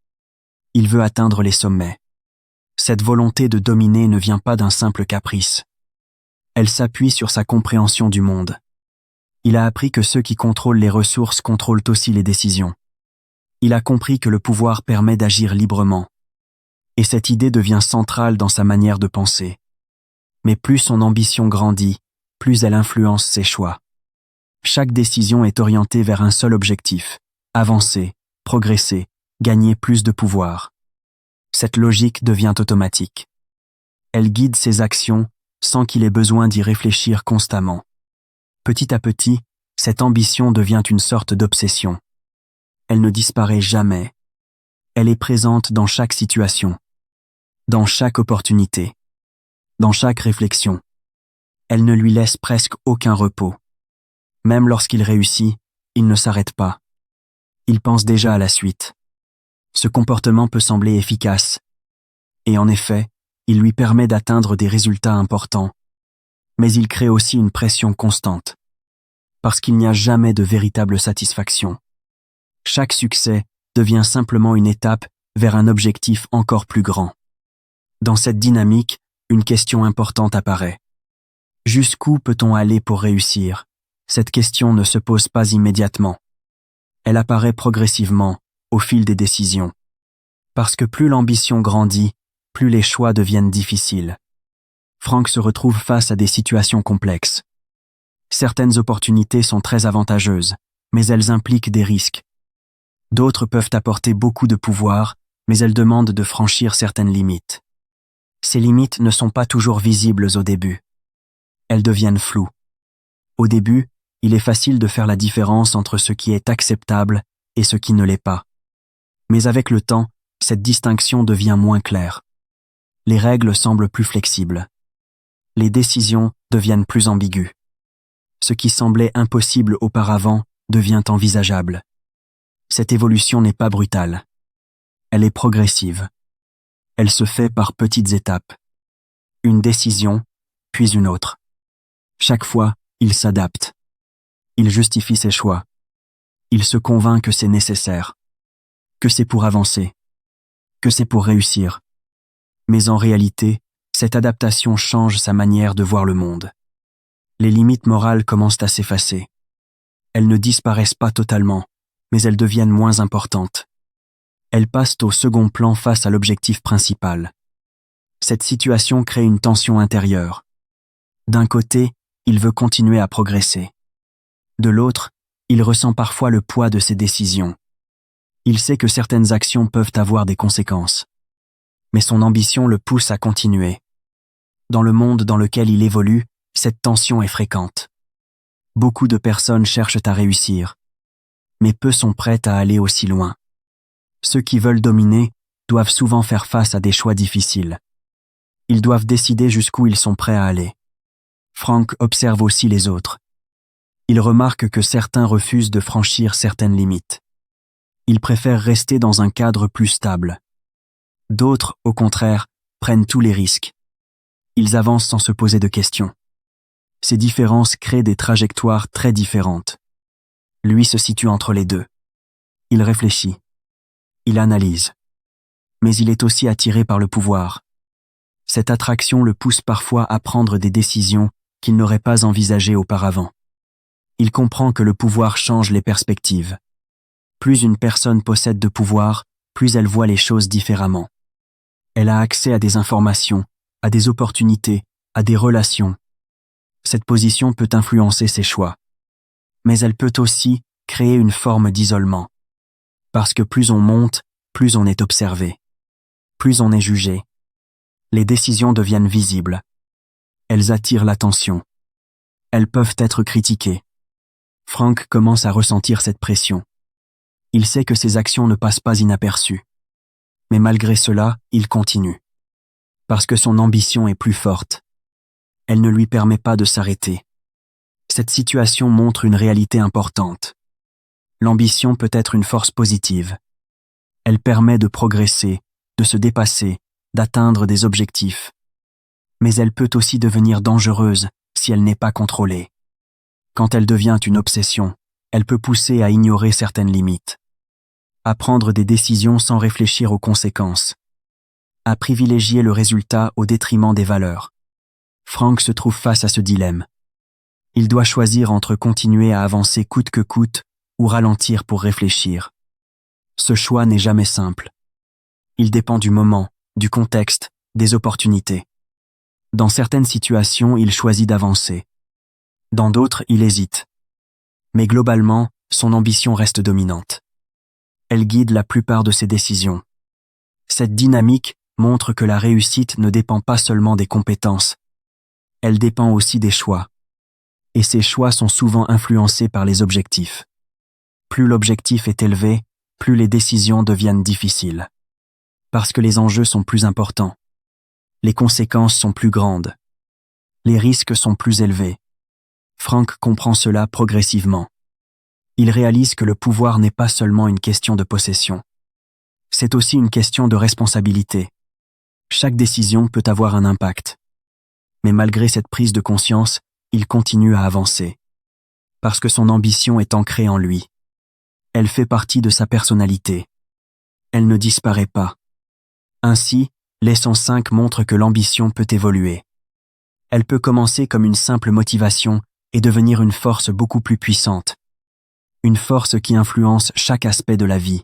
Il veut atteindre les sommets. Cette volonté de dominer ne vient pas d'un simple caprice. Elle s'appuie sur sa compréhension du monde. Il a appris que ceux qui contrôlent les ressources contrôlent aussi les décisions. Il a compris que le pouvoir permet d'agir librement. Et cette idée devient centrale dans sa manière de penser. Mais plus son ambition grandit, plus elle influence ses choix. Chaque décision est orientée vers un seul objectif: avancer, progresser, gagner plus de pouvoir. Cette logique devient automatique. Elle guide ses actions sans qu'il ait besoin d'y réfléchir constamment. Petit à petit, cette ambition devient une sorte d'obsession. Elle ne disparaît jamais. Elle est présente dans chaque situation, dans chaque opportunité, dans chaque réflexion. Elle ne lui laisse presque aucun repos. Même lorsqu'il réussit, il ne s'arrête pas. Il pense déjà à la suite. Ce comportement peut sembler efficace. Et en effet, il lui permet d'atteindre des résultats importants. Mais il crée aussi une pression constante. Parce qu'il n'y a jamais de véritable satisfaction. Chaque succès devient simplement une étape vers un objectif encore plus grand. Dans cette dynamique, une question importante apparaît. Jusqu'où peut-on aller pour réussir? Cette question ne se pose pas immédiatement. Elle apparaît progressivement, au fil des décisions. Parce que plus l'ambition grandit, plus les choix deviennent difficiles. Frank se retrouve face à des situations complexes. Certaines opportunités sont très avantageuses, mais elles impliquent des risques. D'autres peuvent apporter beaucoup de pouvoir, mais elles demandent de franchir certaines limites. Ces limites ne sont pas toujours visibles au début. Elles deviennent floues. Au début, il est facile de faire la différence entre ce qui est acceptable et ce qui ne l'est pas. Mais avec le temps, cette distinction devient moins claire. Les règles semblent plus flexibles. Les décisions deviennent plus ambiguës. Ce qui semblait impossible auparavant devient envisageable. Cette évolution n'est pas brutale. Elle est progressive. Elle se fait par petites étapes. Une décision, puis une autre. Chaque fois, il s'adapte. Il justifie ses choix. Il se convainc que c'est nécessaire. Que c'est pour avancer. Que c'est pour réussir. Mais en réalité, cette adaptation change sa manière de voir le monde. Les limites morales commencent à s'effacer. Elles ne disparaissent pas totalement, mais elles deviennent moins importantes. Elles passent au second plan face à l'objectif principal. Cette situation crée une tension intérieure. D'un côté, il veut continuer à progresser. De l'autre, il ressent parfois le poids de ses décisions. Il sait que certaines actions peuvent avoir des conséquences. Mais son ambition le pousse à continuer. Dans le monde dans lequel il évolue, cette tension est fréquente. Beaucoup de personnes cherchent à réussir, mais peu sont prêtes à aller aussi loin. Ceux qui veulent dominer doivent souvent faire face à des choix difficiles. Ils doivent décider jusqu'où ils sont prêts à aller. Frank observe aussi les autres. Il remarque que certains refusent de franchir certaines limites. Ils préfèrent rester dans un cadre plus stable. D'autres, au contraire, prennent tous les risques. Ils avancent sans se poser de questions. Ces différences créent des trajectoires très différentes. Lui se situe entre les deux. Il réfléchit. Il analyse. Mais il est aussi attiré par le pouvoir. Cette attraction le pousse parfois à prendre des décisions qu'il n'aurait pas envisagées auparavant. Il comprend que le pouvoir change les perspectives. Plus une personne possède de pouvoir, plus elle voit les choses différemment. Elle a accès à des informations, à des opportunités, à des relations. Cette position peut influencer ses choix. Mais elle peut aussi créer une forme d'isolement. Parce que plus on monte, plus on est observé. Plus on est jugé. Les décisions deviennent visibles. Elles attirent l'attention. Elles peuvent être critiquées. Frank commence à ressentir cette pression. Il sait que ses actions ne passent pas inaperçues. Mais malgré cela, il continue. Parce que son ambition est plus forte. Elle ne lui permet pas de s'arrêter. Cette situation montre une réalité importante. L'ambition peut être une force positive. Elle permet de progresser, de se dépasser, d'atteindre des objectifs. Mais elle peut aussi devenir dangereuse si elle n'est pas contrôlée. Quand elle devient une obsession, elle peut pousser à ignorer certaines limites, à prendre des décisions sans réfléchir aux conséquences, à privilégier le résultat au détriment des valeurs. Frank se trouve face à ce dilemme. Il doit choisir entre continuer à avancer coûte que coûte ou ralentir pour réfléchir. Ce choix n'est jamais simple. Il dépend du moment, du contexte, des opportunités. Dans certaines situations, il choisit d'avancer. Dans d'autres, il hésite. Mais globalement, son ambition reste dominante. Elle guide la plupart de ses décisions. Cette dynamique montre que la réussite ne dépend pas seulement des compétences. Elle dépend aussi des choix. Et ces choix sont souvent influencés par les objectifs. Plus l'objectif est élevé, plus les décisions deviennent difficiles. Parce que les enjeux sont plus importants. Les conséquences sont plus grandes. Les risques sont plus élevés. Frank comprend cela progressivement. Il réalise que le pouvoir n'est pas seulement une question de possession. C'est aussi une question de responsabilité. Chaque décision peut avoir un impact. Mais malgré cette prise de conscience, il continue à avancer. Parce que son ambition est ancrée en lui. Elle fait partie de sa personnalité. Elle ne disparaît pas. Ainsi, leçon 5 montre que l'ambition peut évoluer. Elle peut commencer comme une simple motivation et devenir une force beaucoup plus puissante. Une force qui influence chaque aspect de la vie.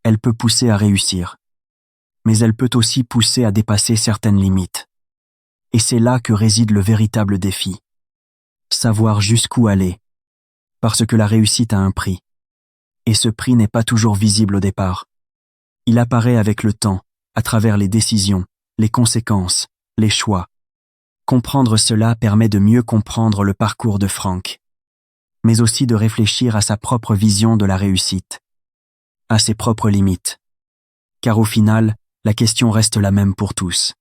Elle peut pousser à réussir. Mais elle peut aussi pousser à dépasser certaines limites. Et c'est là que réside le véritable défi. Savoir jusqu'où aller. Parce que la réussite a un prix. Et ce prix n'est pas toujours visible au départ. Il apparaît avec le temps, à travers les décisions, les conséquences, les choix. Comprendre cela permet de mieux comprendre le parcours de Frank, mais aussi de réfléchir à sa propre vision de la réussite, à ses propres limites. Car au final, la question reste la même pour tous.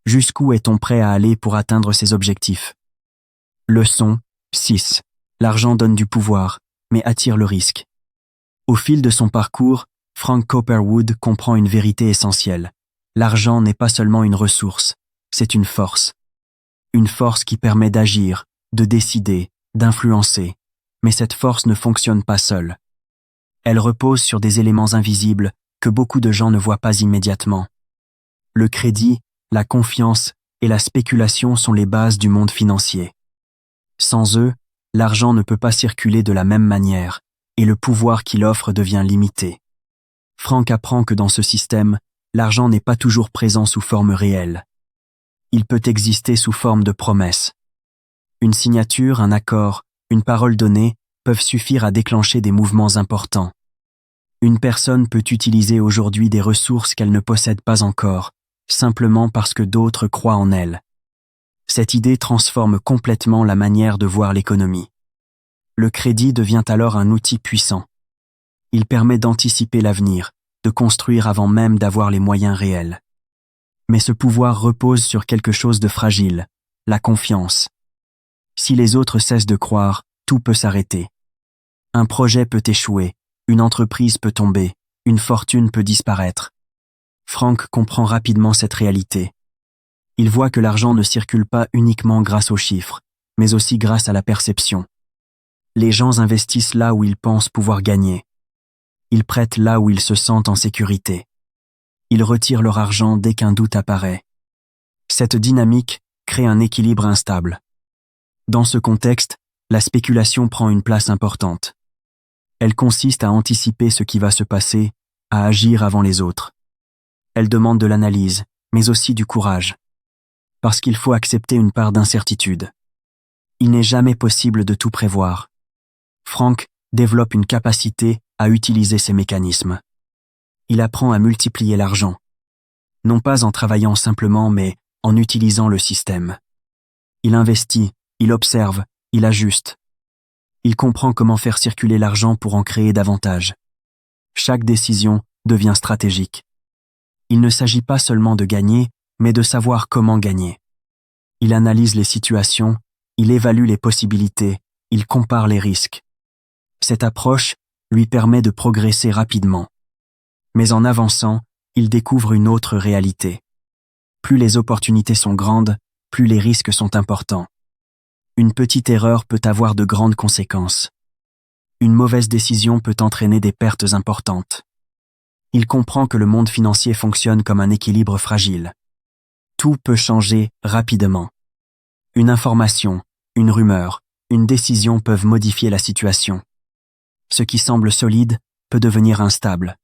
Jusqu'où est-on prêt à aller pour atteindre ses objectifs? Leçon 6. L'argent donne du pouvoir, mais attire le risque. Au fil de son parcours, Frank Copperwood comprend une vérité essentielle. L'argent n'est pas seulement une ressource, c'est une force. Une force qui permet d'agir, de décider, d'influencer. Mais cette force ne fonctionne pas seule. Elle repose sur des éléments invisibles que beaucoup de gens ne voient pas immédiatement. Le crédit, la confiance et la spéculation sont les bases du monde financier. Sans eux, l'argent ne peut pas circuler de la même manière, et le pouvoir qu'il offre devient limité. Frank apprend que dans ce système, l'argent n'est pas toujours présent sous forme réelle. Il peut exister sous forme de promesses. Une signature, un accord, une parole donnée peuvent suffire à déclencher des mouvements importants. Une personne peut utiliser aujourd'hui des ressources qu'elle ne possède pas encore, simplement parce que d'autres croient en elle. Cette idée transforme complètement la manière de voir l'économie. Le crédit devient alors un outil puissant. Il permet d'anticiper l'avenir, de construire avant même d'avoir les moyens réels. Mais ce pouvoir repose sur quelque chose de fragile, la confiance. Si les autres cessent de croire, tout peut s'arrêter. Un projet peut échouer, une entreprise peut tomber, une fortune peut disparaître. Frank comprend rapidement cette réalité. Il voit que l'argent ne circule pas uniquement grâce aux chiffres, mais aussi grâce à la perception. Les gens investissent là où ils pensent pouvoir gagner. Ils prêtent là où ils se sentent en sécurité. Ils retirent leur argent dès qu'un doute apparaît. Cette dynamique crée un équilibre instable. Dans ce contexte, la spéculation prend une place importante. Elle consiste à anticiper ce qui va se passer, à agir avant les autres. Elle demande de l'analyse, mais aussi du courage. Parce qu'il faut accepter une part d'incertitude. Il n'est jamais possible de tout prévoir. Frank développe une capacité à utiliser ces mécanismes. Il apprend à multiplier l'argent. Non pas en travaillant simplement, mais en utilisant le système. Il investit, il observe, il ajuste. Il comprend comment faire circuler l'argent pour en créer davantage. Chaque décision devient stratégique. Il ne s'agit pas seulement de gagner, mais de savoir comment gagner. Il analyse les situations, il évalue les possibilités, il compare les risques. Cette approche lui permet de progresser rapidement. Mais en avançant, il découvre une autre réalité. Plus les opportunités sont grandes, plus les risques sont importants. Une petite erreur peut avoir de grandes conséquences. Une mauvaise décision peut entraîner des pertes importantes. Il comprend que le monde financier fonctionne comme un équilibre fragile. Tout peut changer rapidement. Une information, Une rumeur, une décision peuvent modifier la situation. Ce qui semble solide peut devenir instable.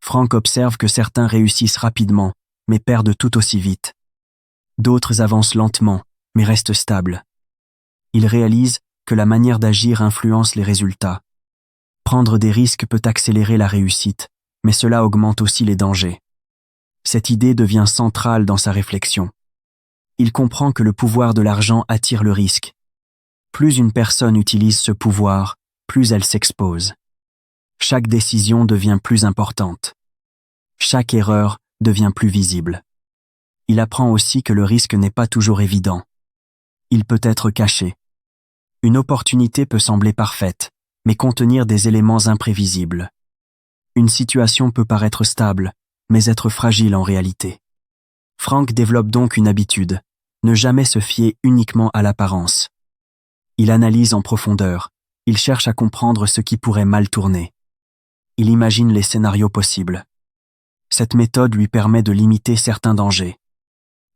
Frank observe que certains réussissent rapidement, mais perdent tout aussi vite. D'autres avancent lentement, mais restent stables. Il réalise que la manière d'agir influence les résultats. Prendre des risques peut accélérer la réussite, mais cela augmente aussi les dangers. Cette idée devient centrale dans sa réflexion. Il comprend que le pouvoir de l'argent attire le risque. Plus une personne utilise ce pouvoir, plus elle s'expose. Chaque décision devient plus importante. Chaque erreur devient plus visible. Il apprend aussi que le risque n'est pas toujours évident. Il peut être caché. Une opportunité peut sembler parfaite, mais contenir des éléments imprévisibles. Une situation peut paraître stable, mais être fragile en réalité. Frank développe donc une habitude, ne jamais se fier uniquement à l'apparence. Il analyse en profondeur, il cherche à comprendre ce qui pourrait mal tourner. Il imagine les scénarios possibles. Cette méthode lui permet de limiter certains dangers.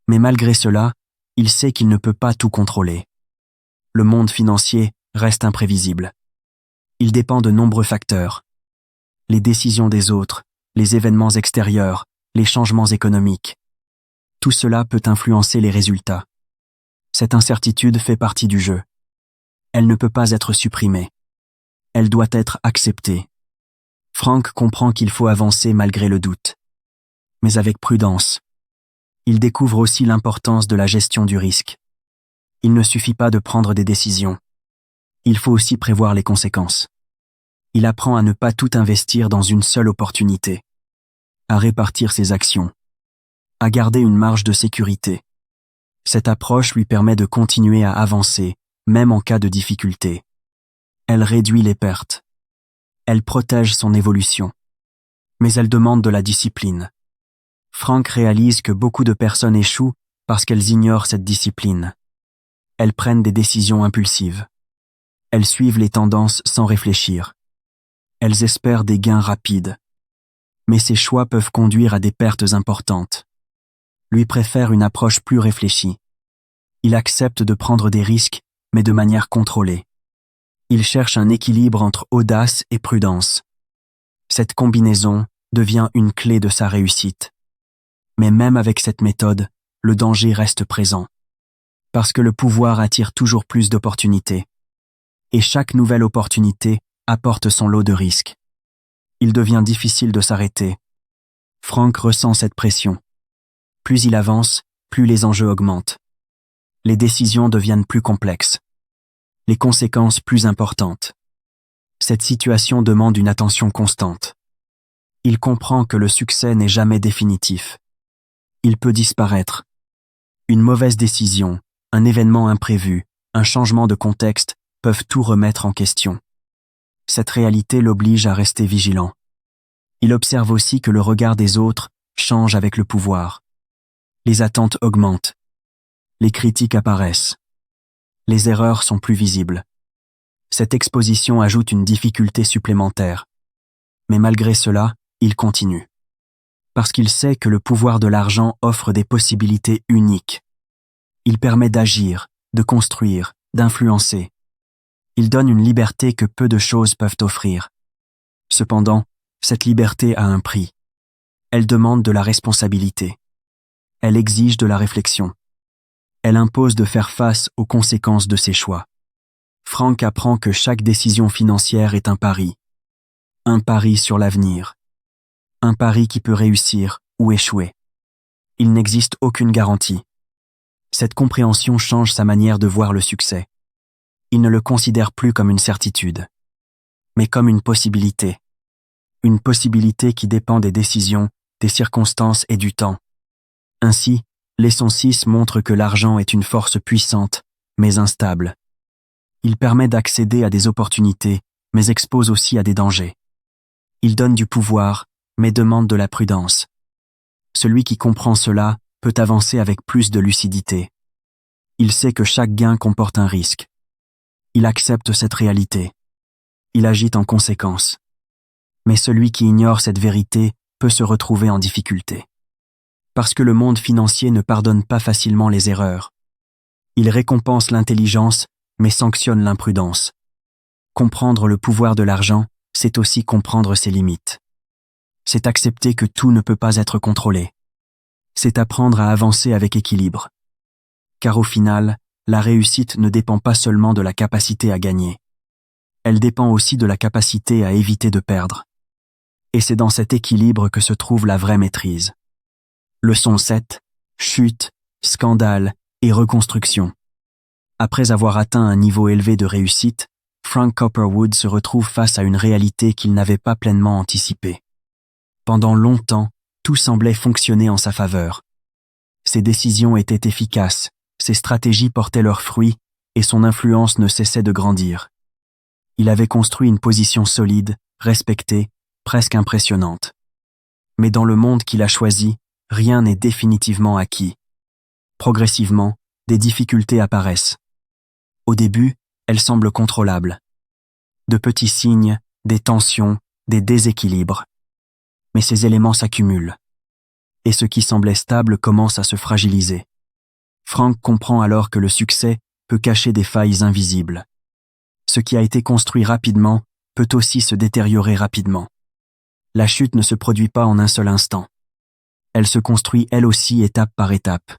Mais malgré cela, il sait qu'il ne peut pas tout contrôler. Le monde financier reste imprévisible. Il dépend de nombreux facteurs. Les décisions des autres, les événements extérieurs, les changements économiques. Tout cela peut influencer les résultats. Cette incertitude fait partie du jeu. Elle ne peut pas être supprimée. Elle doit être acceptée. Frank comprend qu'il faut avancer malgré le doute. Mais avec prudence. Il découvre aussi l'importance de la gestion du risque. Il ne suffit pas de prendre des décisions. Il faut aussi prévoir les conséquences. Il apprend à ne pas tout investir dans une seule opportunité. À répartir ses actions. À garder une marge de sécurité. Cette approche lui permet de continuer à avancer, même en cas de difficulté. Elle réduit les pertes. Elle protège son évolution. Mais elle demande de la discipline. Frank réalise que beaucoup de personnes échouent parce qu'elles ignorent cette discipline. Elles prennent des décisions impulsives. Elles suivent les tendances sans réfléchir. Elles espèrent des gains rapides. Mais ces choix peuvent conduire à des pertes importantes. Lui préfère une approche plus réfléchie. Il accepte de prendre des risques, mais de manière contrôlée. Il cherche un équilibre entre audace et prudence. Cette combinaison devient une clé de sa réussite. Mais même avec cette méthode, le danger reste présent. Parce que le pouvoir attire toujours plus d'opportunités. Et chaque nouvelle opportunité apporte son lot de risques. Il devient difficile de s'arrêter. Frank ressent cette pression. Plus il avance, plus les enjeux augmentent. Les décisions deviennent plus complexes. Les conséquences plus importantes. Cette situation demande une attention constante. Il comprend que le succès n'est jamais définitif. Il peut disparaître. Une mauvaise décision, un événement imprévu, un changement de contexte peuvent tout remettre en question. Cette réalité l'oblige à rester vigilant. Il observe aussi que le regard des autres change avec le pouvoir. Les attentes augmentent. Les critiques apparaissent. Les erreurs sont plus visibles. Cette exposition ajoute une difficulté supplémentaire. Mais malgré cela, il continue. Parce qu'il sait que le pouvoir de l'argent offre des possibilités uniques. Il permet d'agir, de construire, d'influencer. Il donne une liberté que peu de choses peuvent offrir. Cependant, cette liberté a un prix. Elle demande de la responsabilité. Elle exige de la réflexion. Elle impose de faire face aux conséquences de ses choix. Frank apprend que chaque décision financière est un pari. Un pari sur l'avenir. Un pari qui peut réussir ou échouer. Il n'existe aucune garantie. Cette compréhension change sa manière de voir le succès. Il ne le considère plus comme une certitude, mais comme une possibilité. Une possibilité qui dépend des décisions, des circonstances et du temps. Ainsi, leçon 6 montre que l'argent est une force puissante, mais instable. Il permet d'accéder à des opportunités, mais expose aussi à des dangers. Il donne du pouvoir, mais demande de la prudence. Celui qui comprend cela peut avancer avec plus de lucidité. Il sait que chaque gain comporte un risque. Il accepte cette réalité. Il agit en conséquence. Mais celui qui ignore cette vérité peut se retrouver en difficulté. Parce que le monde financier ne pardonne pas facilement les erreurs. Il récompense l'intelligence, mais sanctionne l'imprudence. Comprendre le pouvoir de l'argent, c'est aussi comprendre ses limites. C'est accepter que tout ne peut pas être contrôlé. C'est apprendre à avancer avec équilibre. Car au final, la réussite ne dépend pas seulement de la capacité à gagner. Elle dépend aussi de la capacité à éviter de perdre. Et c'est dans cet équilibre que se trouve la vraie maîtrise. Leçon 7. Chute, scandale et reconstruction. Après avoir atteint un niveau élevé de réussite, Frank Copperwood se retrouve face à une réalité qu'il n'avait pas pleinement anticipée. Pendant longtemps, tout semblait fonctionner en sa faveur. Ses décisions étaient efficaces, ses stratégies portaient leurs fruits et son influence ne cessait de grandir. Il avait construit une position solide, respectée, presque impressionnante. Mais dans le monde qu'il a choisi, rien n'est définitivement acquis. Progressivement, des difficultés apparaissent. Au début, elles semblent contrôlables. De petits signes, des tensions, des déséquilibres. Mais ces éléments s'accumulent. Et ce qui semblait stable commence à se fragiliser. Frank comprend alors que le succès peut cacher des failles invisibles. Ce qui a été construit rapidement peut aussi se détériorer rapidement. La chute ne se produit pas en un seul instant. Elle se construit elle aussi étape par étape.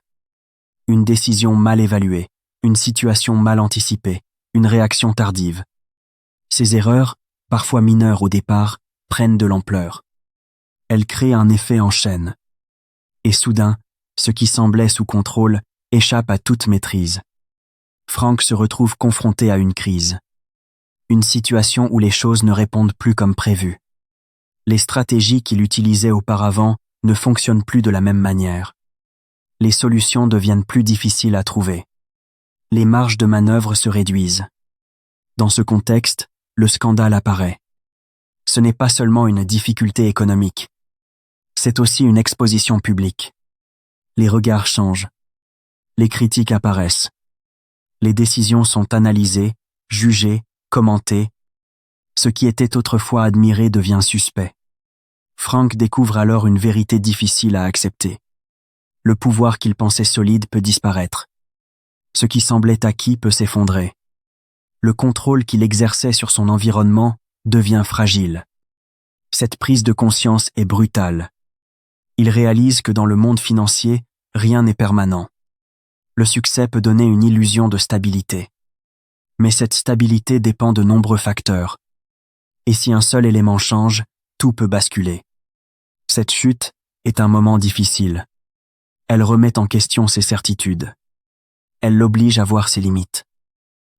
Une décision mal évaluée, une situation mal anticipée, une réaction tardive. Ces erreurs, parfois mineures au départ, prennent de l'ampleur. Elles créent un effet en chaîne. Et soudain, ce qui semblait sous contrôle échappe à toute maîtrise. Frank se retrouve confronté à une crise. Une situation où les choses ne répondent plus comme prévu. Les stratégies qu'il utilisait auparavant ne fonctionnent plus de la même manière. Les solutions deviennent plus difficiles à trouver. Les marges de manœuvre se réduisent. Dans ce contexte, le scandale apparaît. Ce n'est pas seulement une difficulté économique. C'est aussi une exposition publique. Les regards changent. Les critiques apparaissent. Les décisions sont analysées, jugées, commentées. Ce qui était autrefois admiré devient suspect. Frank découvre alors une vérité difficile à accepter. Le pouvoir qu'il pensait solide peut disparaître. Ce qui semblait acquis peut s'effondrer. Le contrôle qu'il exerçait sur son environnement devient fragile. Cette prise de conscience est brutale. Il réalise que dans le monde financier, rien n'est permanent. Le succès peut donner une illusion de stabilité. Mais cette stabilité dépend de nombreux facteurs. Et si un seul élément change, tout peut basculer. Cette chute est un moment difficile. Elle remet en question ses certitudes. Elle l'oblige à voir ses limites.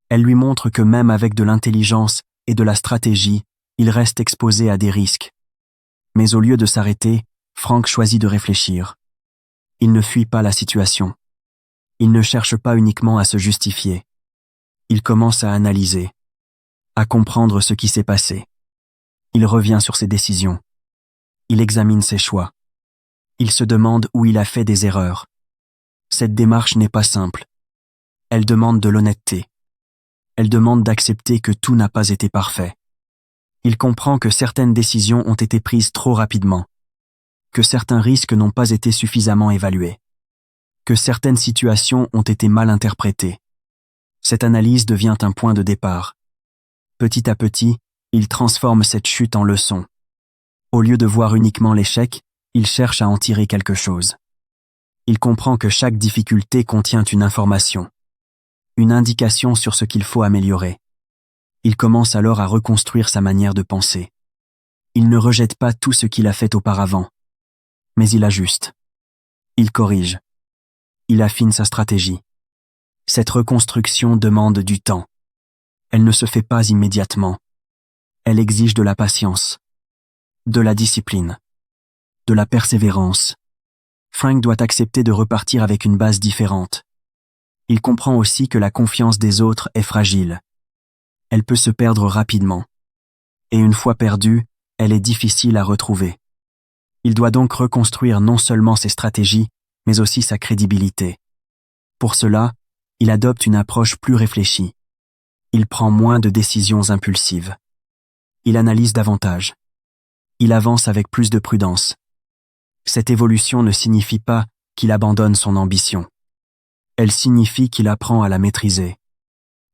Elle lui montre que même avec de l'intelligence et de la stratégie, il reste exposé à des risques. Mais au lieu de s'arrêter, Frank choisit de réfléchir. Il ne fuit pas la situation. Il ne cherche pas uniquement à se justifier. Il commence à analyser, à comprendre ce qui s'est passé. Il revient sur ses décisions. Il examine ses choix. Il se demande où il a fait des erreurs. Cette démarche n'est pas simple. Elle demande de l'honnêteté. Elle demande d'accepter que tout n'a pas été parfait. Il comprend que certaines décisions ont été prises trop rapidement, que certains risques n'ont pas été suffisamment évalués, que certaines situations ont été mal interprétées. Cette analyse devient un point de départ. Petit à petit, il transforme cette chute en leçon. Au lieu de voir uniquement l'échec, il cherche à en tirer quelque chose. Il comprend que chaque difficulté contient une information, une indication sur ce qu'il faut améliorer. Il commence alors à reconstruire sa manière de penser. Il ne rejette pas tout ce qu'il a fait auparavant, mais il ajuste. Il corrige. Il affine sa stratégie. Cette reconstruction demande du temps. Elle ne se fait pas immédiatement. Elle exige de la patience, de la discipline, de la persévérance. Frank doit accepter de repartir avec une base différente. Il comprend aussi que la confiance des autres est fragile. Elle peut se perdre rapidement. Et une fois perdue, elle est difficile à retrouver. Il doit donc reconstruire non seulement ses stratégies, mais aussi sa crédibilité. Pour cela, il adopte une approche plus réfléchie. Il prend moins de décisions impulsives. Il analyse davantage. Il avance avec plus de prudence. Cette évolution ne signifie pas qu'il abandonne son ambition. Elle signifie qu'il apprend à la maîtriser.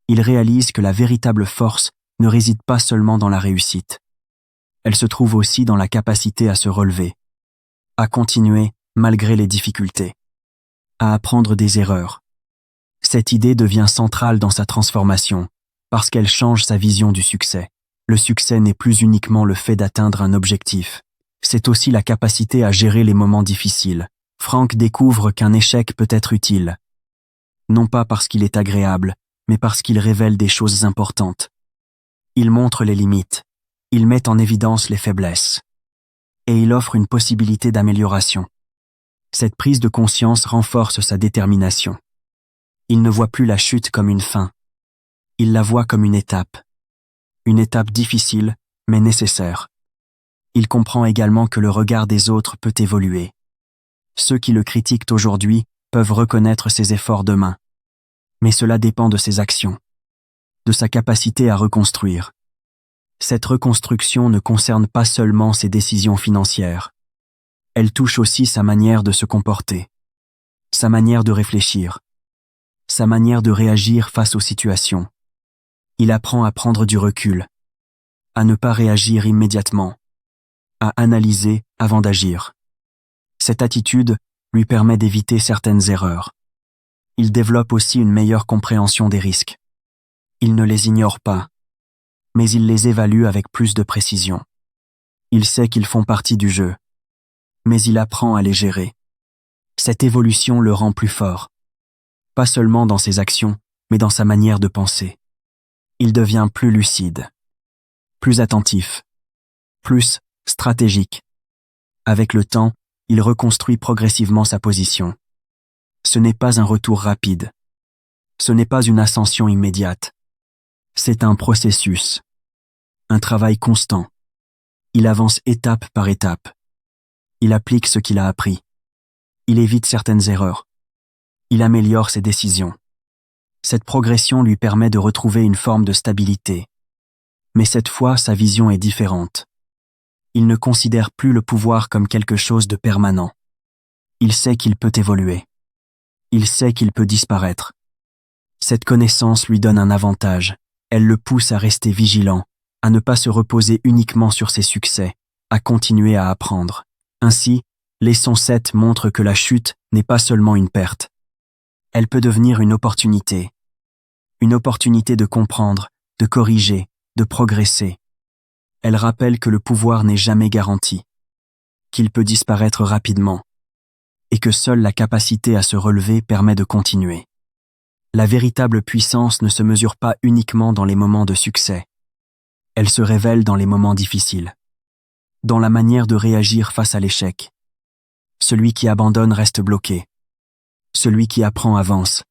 Il réalise que la véritable force ne réside pas seulement dans la réussite. Elle se trouve aussi dans la capacité à se relever, à continuer malgré les difficultés, à apprendre des erreurs. Cette idée devient centrale dans sa transformation, parce qu'elle change sa vision du succès. Le succès n'est plus uniquement le fait d'atteindre un objectif, c'est aussi la capacité à gérer les moments difficiles. Frank découvre qu'un échec peut être utile, non pas parce qu'il est agréable, mais parce qu'il révèle des choses importantes. Il montre les limites, il met en évidence les faiblesses, et il offre une possibilité d'amélioration. Cette prise de conscience renforce sa détermination. Il ne voit plus la chute comme une fin, il la voit comme une étape difficile, mais nécessaire. Il comprend également que le regard des autres peut évoluer. Ceux qui le critiquent aujourd'hui peuvent reconnaître ses efforts demain. Mais cela dépend de ses actions, de sa capacité à reconstruire. Cette reconstruction ne concerne pas seulement ses décisions financières. Elle touche aussi sa manière de se comporter, sa manière de réfléchir, sa manière de réagir face aux situations. Il apprend à prendre du recul, à ne pas réagir immédiatement, à analyser avant d'agir. Cette attitude lui permet d'éviter certaines erreurs. Il développe aussi une meilleure compréhension des risques. Il ne les ignore pas, mais il les évalue avec plus de précision. Il sait qu'ils font partie du jeu, mais il apprend à les gérer. Cette évolution le rend plus fort, pas seulement dans ses actions, mais dans sa manière de penser. Il devient plus lucide, plus attentif, plus stratégique. Avec le temps, il reconstruit progressivement sa position. Ce n'est pas un retour rapide. Ce n'est pas une ascension immédiate. C'est un processus, un travail constant. Il avance étape par étape. Il applique ce qu'il a appris. Il évite certaines erreurs. Il améliore ses décisions. Cette progression lui permet de retrouver une forme de stabilité. Mais cette fois, sa vision est différente. Il ne considère plus le pouvoir comme quelque chose de permanent. Il sait qu'il peut évoluer. Il sait qu'il peut disparaître. Cette connaissance lui donne un avantage. Elle le pousse à rester vigilant, à ne pas se reposer uniquement sur ses succès, à continuer à apprendre. Ainsi, leçon 7 montre que la chute n'est pas seulement une perte. Elle peut devenir une opportunité de comprendre, de corriger, de progresser. Elle rappelle que le pouvoir n'est jamais garanti, qu'il peut disparaître rapidement, et que seule la capacité à se relever permet de continuer. La véritable puissance ne se mesure pas uniquement dans les moments de succès. Elle se révèle dans les moments difficiles, dans la manière de réagir face à l'échec. Celui qui abandonne reste bloqué. Celui qui apprend avance.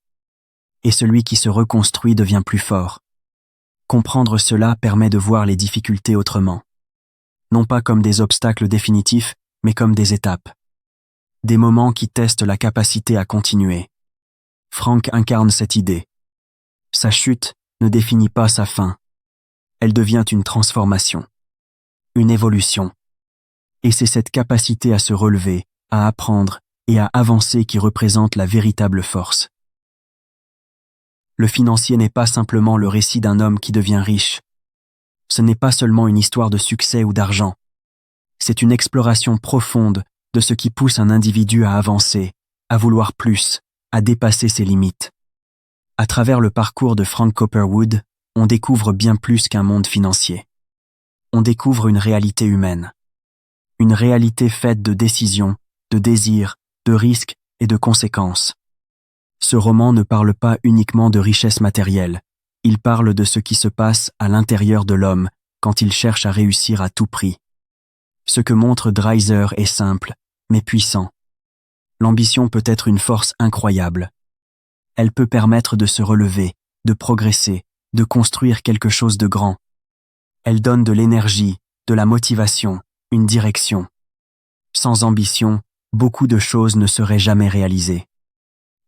Et celui qui se reconstruit devient plus fort. Comprendre cela permet de voir les difficultés autrement. Non pas comme des obstacles définitifs, mais comme des étapes. Des moments qui testent la capacité à continuer. Frank incarne cette idée. Sa chute ne définit pas sa fin. Elle devient une transformation, une évolution. Et c'est cette capacité à se relever, à apprendre et à avancer qui représente la véritable force. Le financier n'est pas simplement le récit d'un homme qui devient riche. Ce n'est pas seulement une histoire de succès ou d'argent. C'est une exploration profonde de ce qui pousse un individu à avancer, à vouloir plus, à dépasser ses limites. À travers le parcours de Frank Copperwood, on découvre bien plus qu'un monde financier. On découvre une réalité humaine. Une réalité faite de décisions, de désirs, de risques et de conséquences. Ce roman ne parle pas uniquement de richesse matérielle, il parle de ce qui se passe à l'intérieur de l'homme quand il cherche à réussir à tout prix. Ce que montre Dreiser est simple, mais puissant. L'ambition peut être une force incroyable. Elle peut permettre de se relever, de progresser, de construire quelque chose de grand. Elle donne de l'énergie, de la motivation, une direction. Sans ambition, beaucoup de choses ne seraient jamais réalisées.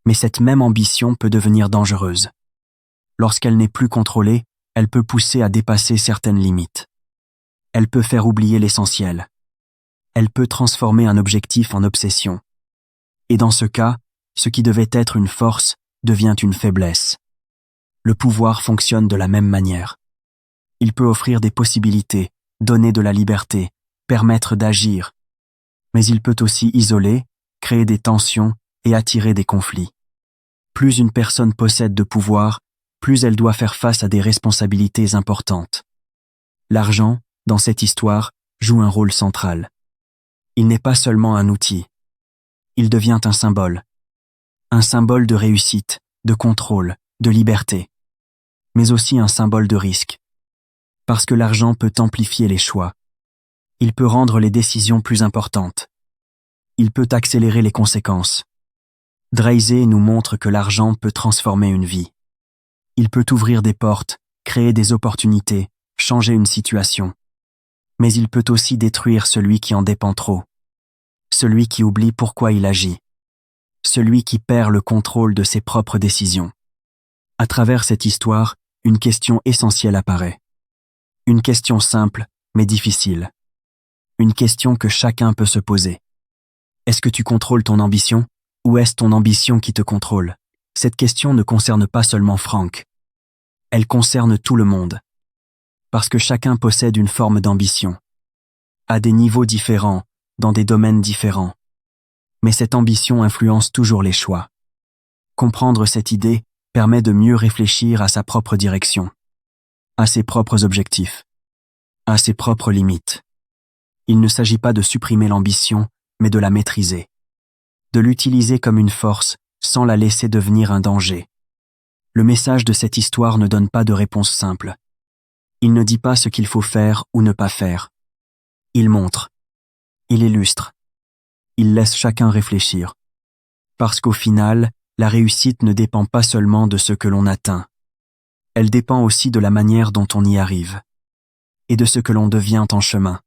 Mais cette même ambition peut devenir dangereuse. Lorsqu'elle n'est plus contrôlée, elle peut pousser à dépasser certaines limites. Elle peut faire oublier l'essentiel. Elle peut transformer un objectif en obsession. Et dans ce cas, ce qui devait être une force devient une faiblesse. Le pouvoir fonctionne de la même manière. Il peut offrir des possibilités, donner de la liberté, permettre d'agir. Mais il peut aussi isoler, créer des tensions et attirer des conflits. Plus une personne possède de pouvoir, plus elle doit faire face à des responsabilités importantes. L'argent, dans cette histoire, joue un rôle central. Il n'est pas seulement un outil. Il devient un symbole. Un symbole de réussite, de contrôle, de liberté. Mais aussi un symbole de risque. Parce que l'argent peut amplifier les choix. Il peut rendre les décisions plus importantes. Il peut accélérer les conséquences. Dreisey nous montre que l'argent peut transformer une vie. Il peut ouvrir des portes, créer des opportunités, changer une situation. Mais il peut aussi détruire celui qui en dépend trop. Celui qui oublie pourquoi il agit. Celui qui perd le contrôle de ses propres décisions. À travers cette histoire, une question essentielle apparaît. Une question simple, mais difficile. Une question que chacun peut se poser. Est-ce que tu contrôles ton ambition, ou est-ce ton ambition qui te contrôle? Cette question ne concerne pas seulement Frank. Elle concerne tout le monde. Parce que chacun possède une forme d'ambition. À des niveaux différents, dans des domaines différents. Mais cette ambition influence toujours les choix. Comprendre cette idée permet de mieux réfléchir à sa propre direction, à ses propres objectifs, à ses propres limites. Il ne s'agit pas de supprimer l'ambition, mais de la maîtriser. De l'utiliser comme une force, sans la laisser devenir un danger. Le message de cette histoire ne donne pas de réponse simple. Il ne dit pas ce qu'il faut faire ou ne pas faire. Il montre. Il illustre. Il laisse chacun réfléchir. Parce qu'au final, la réussite ne dépend pas seulement de ce que l'on atteint. Elle dépend aussi de la manière dont on y arrive. Et de ce que l'on devient en chemin.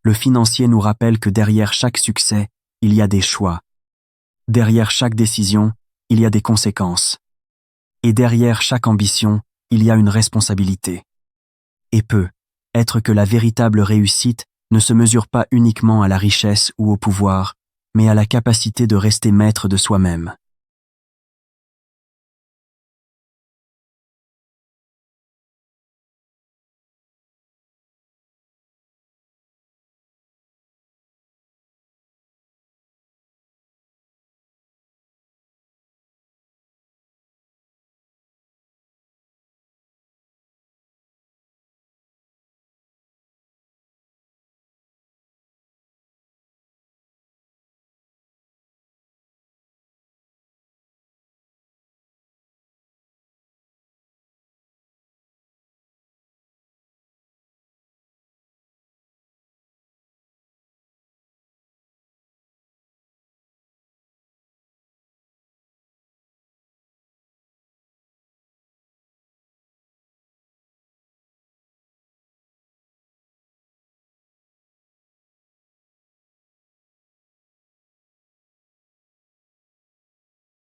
Le financier nous rappelle que derrière chaque succès, il y a des choix. Derrière chaque décision, il y a des conséquences. Et derrière chaque ambition, il y a une responsabilité. Et peut être que la véritable réussite ne se mesure pas uniquement à la richesse ou au pouvoir, mais à la capacité de rester maître de soi-même.